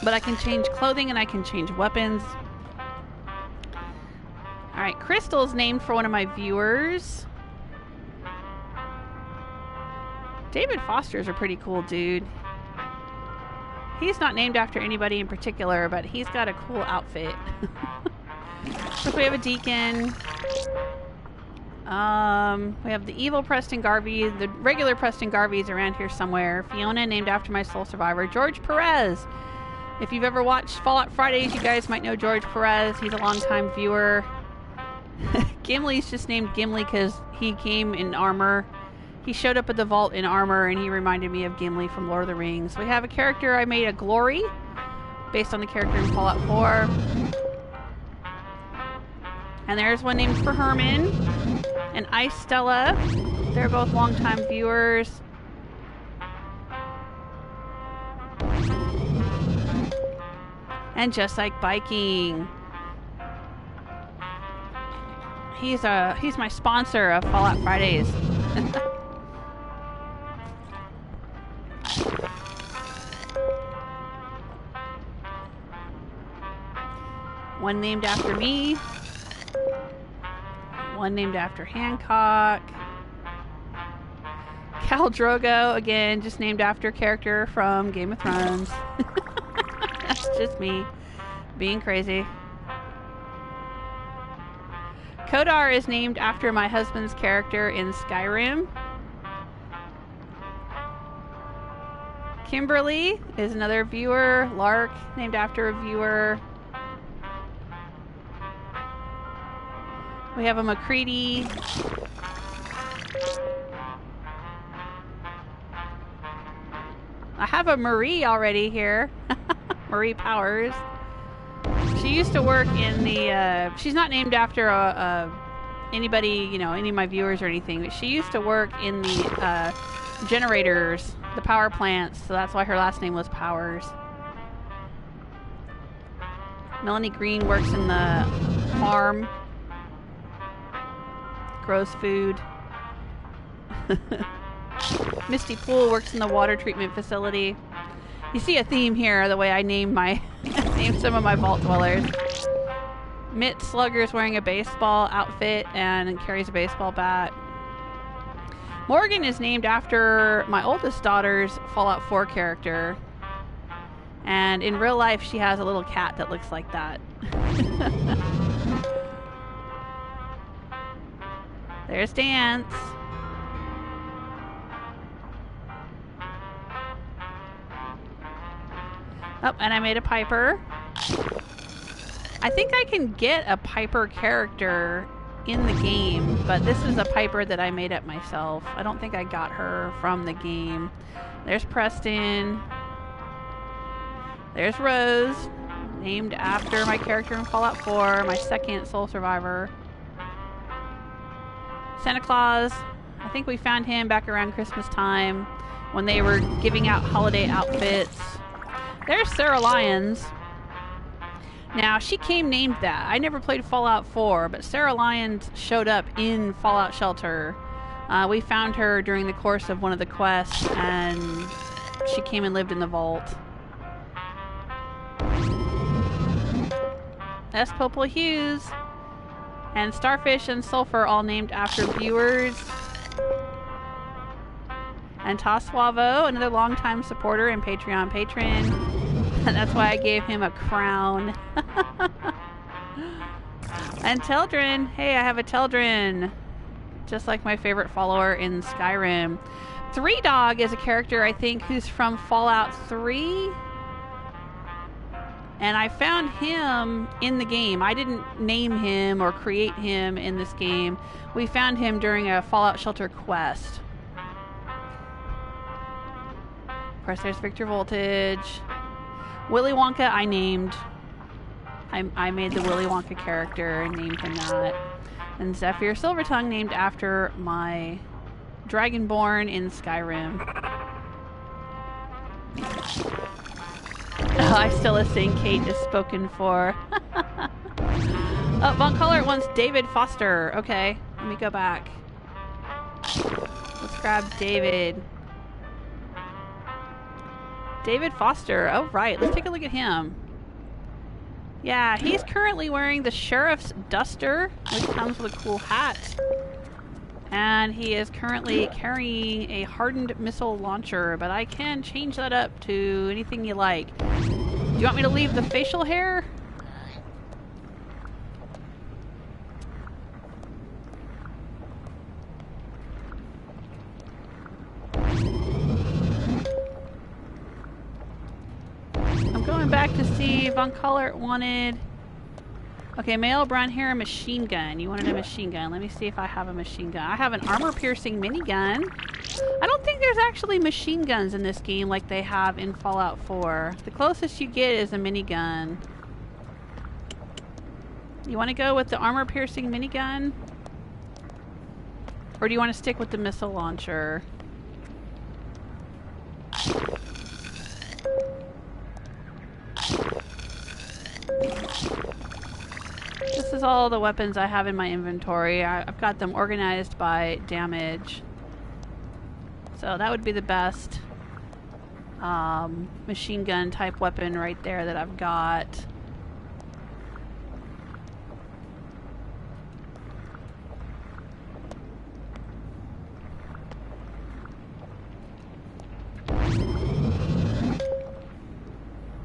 But I can change clothing and I can change weapons. Alright, Crystal's named for one of my viewers. David Foster's a pretty cool dude. He's not named after anybody in particular, but he's got a cool outfit. So we have a Deacon. We have the evil Preston Garvey. The regular Preston Garvey's around here somewhere. Fiona, named after my soul survivor. George Perez. If you've ever watched Fallout Fridays, you guys might know George Perez. He's a longtime viewer. Gimli's just named Gimli because he came in armor. He showed up at the vault in armor, and he reminded me of Gimli from Lord of the Rings. We have a character I made, a Glory, based on the character in Fallout 4. And there's one named for Herman. And Ice Stella. They're both longtime viewers. And Just Like Biking. He's my sponsor of Fallout Fridays. One named after me. One named after Hancock. Khal Drogo, again, just named after a character from Game of Thrones. That's just me being crazy. Kodar is named after my husband's character in Skyrim. Kimberly is another viewer. Lark, named after a viewer. We have a McCready. I have a Marie already here. Marie Powers. She used to work in the, she's not named after anybody, you know, any of my viewers or anything, but she used to work in the generators, the power plants, so that's why her last name was Powers. Melanie Green works in the farm. Grows food. Misty Pool works in the water treatment facility. You see a theme here, the way I name some of my vault dwellers. Mitt Slugger's wearing a baseball outfit and carries a baseball bat. Morgan is named after my oldest daughter's Fallout 4 character. And in real life, she has a little cat that looks like that. There's Dance. Oh, and I made a Piper. I think I can get a Piper character in the game, but this is a Piper that I made up myself. I don't think I got her from the game. There's Preston. There's Rose, named after my character in Fallout 4, my second soul survivor. Santa Claus, I think we found him back around Christmas time when they were giving out holiday outfits. There's Sarah Lyons. Now, she came named that. I never played Fallout 4, but Sarah Lyons showed up in Fallout Shelter. We found her during the course of one of the quests, and she came and lived in the vault. S. Popol Hughes. And Starfish and Sulfur, all named after viewers. And Toswavo, another longtime supporter and Patreon patron. And that's why I gave him a crown. And Teldrin. Hey, I have a Teldrin. Just like my favorite follower in Skyrim. Three Dog is a character, I think, who's from Fallout 3. And I found him in the game. I didn't name him or create him in this game. We found him during a Fallout Shelter quest. Of course, there's Victor Voltage. Willy Wonka I named. I made the Willy Wonka character and named him that. And Zephyr Silvertongue named after my Dragonborn in Skyrim. I still assume Kate is spoken for. Von Collar wants David Foster. Okay, let me go back. Let's grab David. David Foster. Oh, right. Let's take a look at him. Yeah, he's currently wearing the Sheriff's Duster, which comes with a cool hat. And he is currently carrying a hardened missile launcher, but I can change that up to anything you like. Do you want me to leave the facial hair? I'm going back to see Von Collert wanted... Okay, male, brown hair, machine gun. You wanted a machine gun. Let me see if I have a machine gun. I have an armor-piercing minigun. I don't think there's actually machine guns in this game like they have in Fallout 4. The closest you get is a minigun. You want to go with the armor-piercing minigun? Or do you want to stick with the missile launcher? This is all the weapons I have in my inventory. I've got them organized by damage. So that would be the best machine gun type weapon right there that I've got.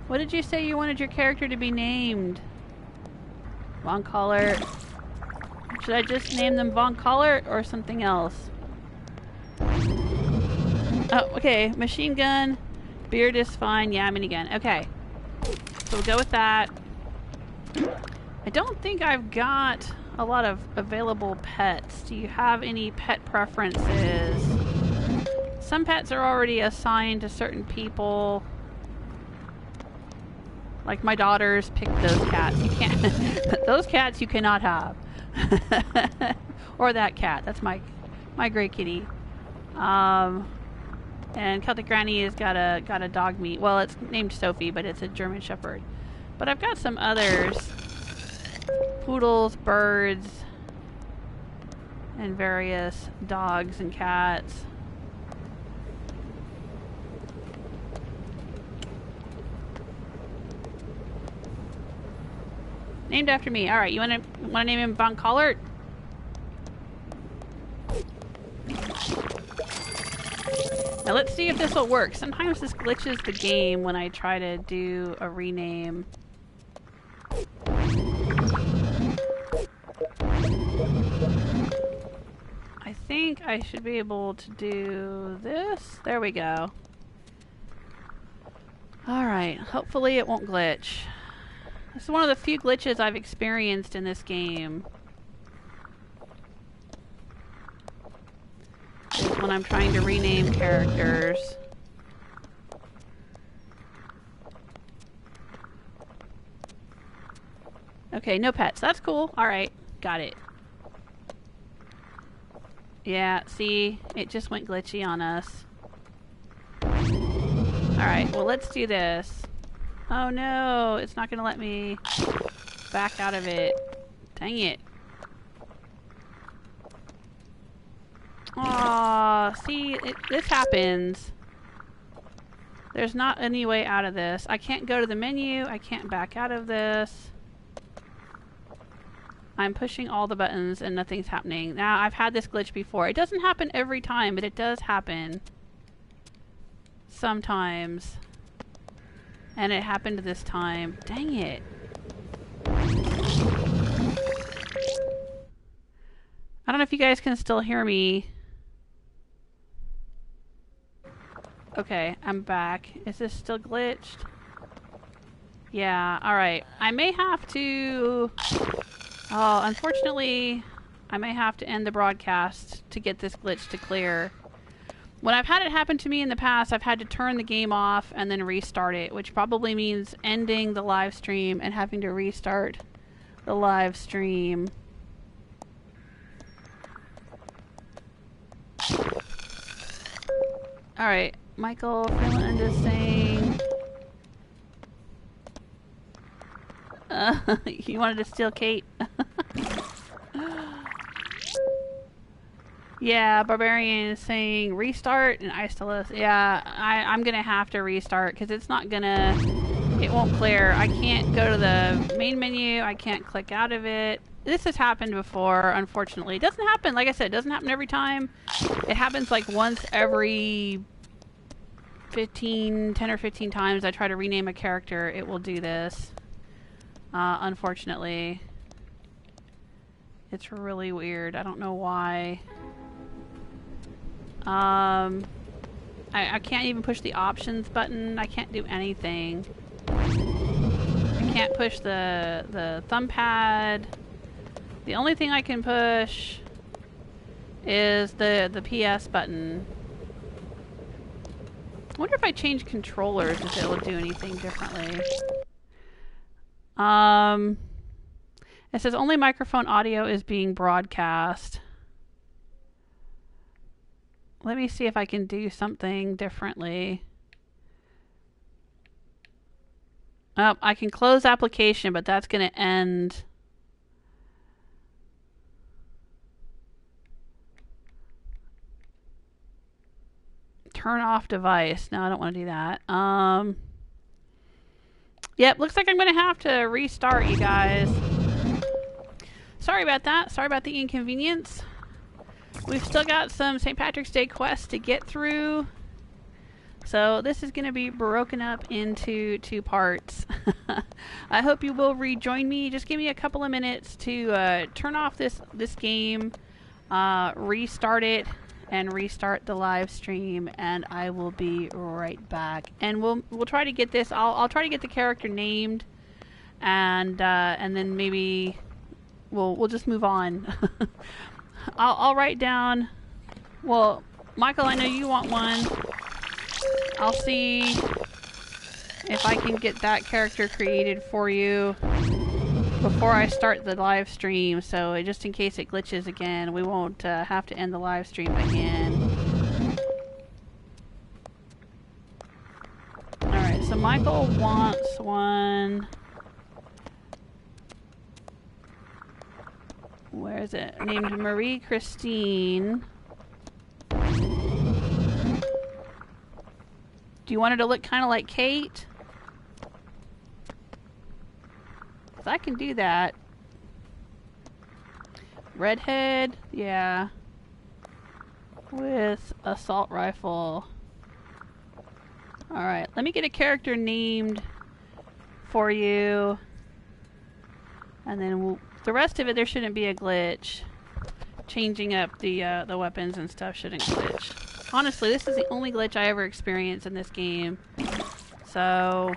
What did you say you wanted your character to be named? Von Collert. Should I just name them Von Collert or something else? Oh, okay. Machine gun. Beard is fine. Yeah, minigun. Okay. So we'll go with that. I don't think I've got a lot of available pets. Do you have any pet preferences? Some pets are already assigned to certain people. Like my daughters picked those cats. You can't. Those cats you cannot have. Or that cat. That's my gray kitty. And Celtic Granny has got a dog meat. Well, it's named Sophie, but it's a German Shepherd. But I've got some others. Poodles, birds, and various dogs and cats. Named after me. All right, you want to name him Von Collert? Now let's see if this will work. Sometimes this glitches the game when I try to do a rename. I think I should be able to do this. There we go. All right, hopefully it won't glitch. This is one of the few glitches I've experienced in this game. Is when I'm trying to rename characters. Okay, no pets. That's cool. Alright, got it. Yeah, see? It just went glitchy on us. Alright, well let's do this. Oh no, it's not gonna let me back out of it. Dang it. Aw, see, this happens. There's not any way out of this. I can't go to the menu. I can't back out of this. I'm pushing all the buttons and nothing's happening. Now, I've had this glitch before. It doesn't happen every time, but it does happen sometimes. And it happened this time. Dang it. I don't know if you guys can still hear me. Okay, I'm back. Is this still glitched? Yeah, alright. I may have to... Oh, unfortunately, I may have to end the broadcast to get this glitch to clear. When I've had it happen to me in the past, I've had to turn the game off and then restart it, which probably means ending the live stream and having to restart the live stream. Alright, Michael Finland is saying... you wanted to steal Kate? Yeah, Barbarian is saying restart and Isolus. Yeah, I'm gonna have to restart because it's not gonna... It won't clear. I can't go to the main menu. I can't click out of it. This has happened before, unfortunately. It doesn't happen, like I said, it doesn't happen every time. It happens like once every 10 or 15 times I try to rename a character, it will do this. Unfortunately. It's really weird. I don't know why. I can't even push the options button. I can't do anything. I can't push the thumb pad. The only thing I can push is the PS button. I wonder if I change controllers if it will do anything differently. It says only microphone audio is being broadcast. Let me see if I can do something differently. Oh, I can close application, but that's going to end. Turn off device. No, I don't want to do that. Yep, looks like I'm going to have to restart, you guys. Sorry about that. Sorry about the inconvenience. We've still got some St. Patrick's Day quests to get through. So this is going to be broken up into 2 parts. I hope you will rejoin me. Just give me a couple of minutes to turn off this game, restart it, and restart the live stream, and I will be right back. And we'll try to get this. I'll try to get the character named, and then maybe we'll just move on. I'll write down. Well, Michael, I know you want one. I'll see if I can get that character created for you before I start the live stream, so just in case it glitches again, we won't have to end the live stream again. Alright, so Michael wants one. Where is it? Named Marie Christine. Do you want her to look kind of like Kate? Because I can do that. Redhead, yeah. With assault rifle. Alright, let me get a character named for you. And then the rest of it, there shouldn't be a glitch. Changing up the weapons and stuff shouldn't glitch. Honestly, this is the only glitch I ever experienced in this game. So,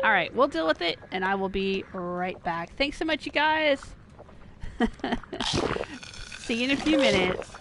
alright, we'll deal with it, and I will be right back. Thanks so much, you guys. See you in a few minutes.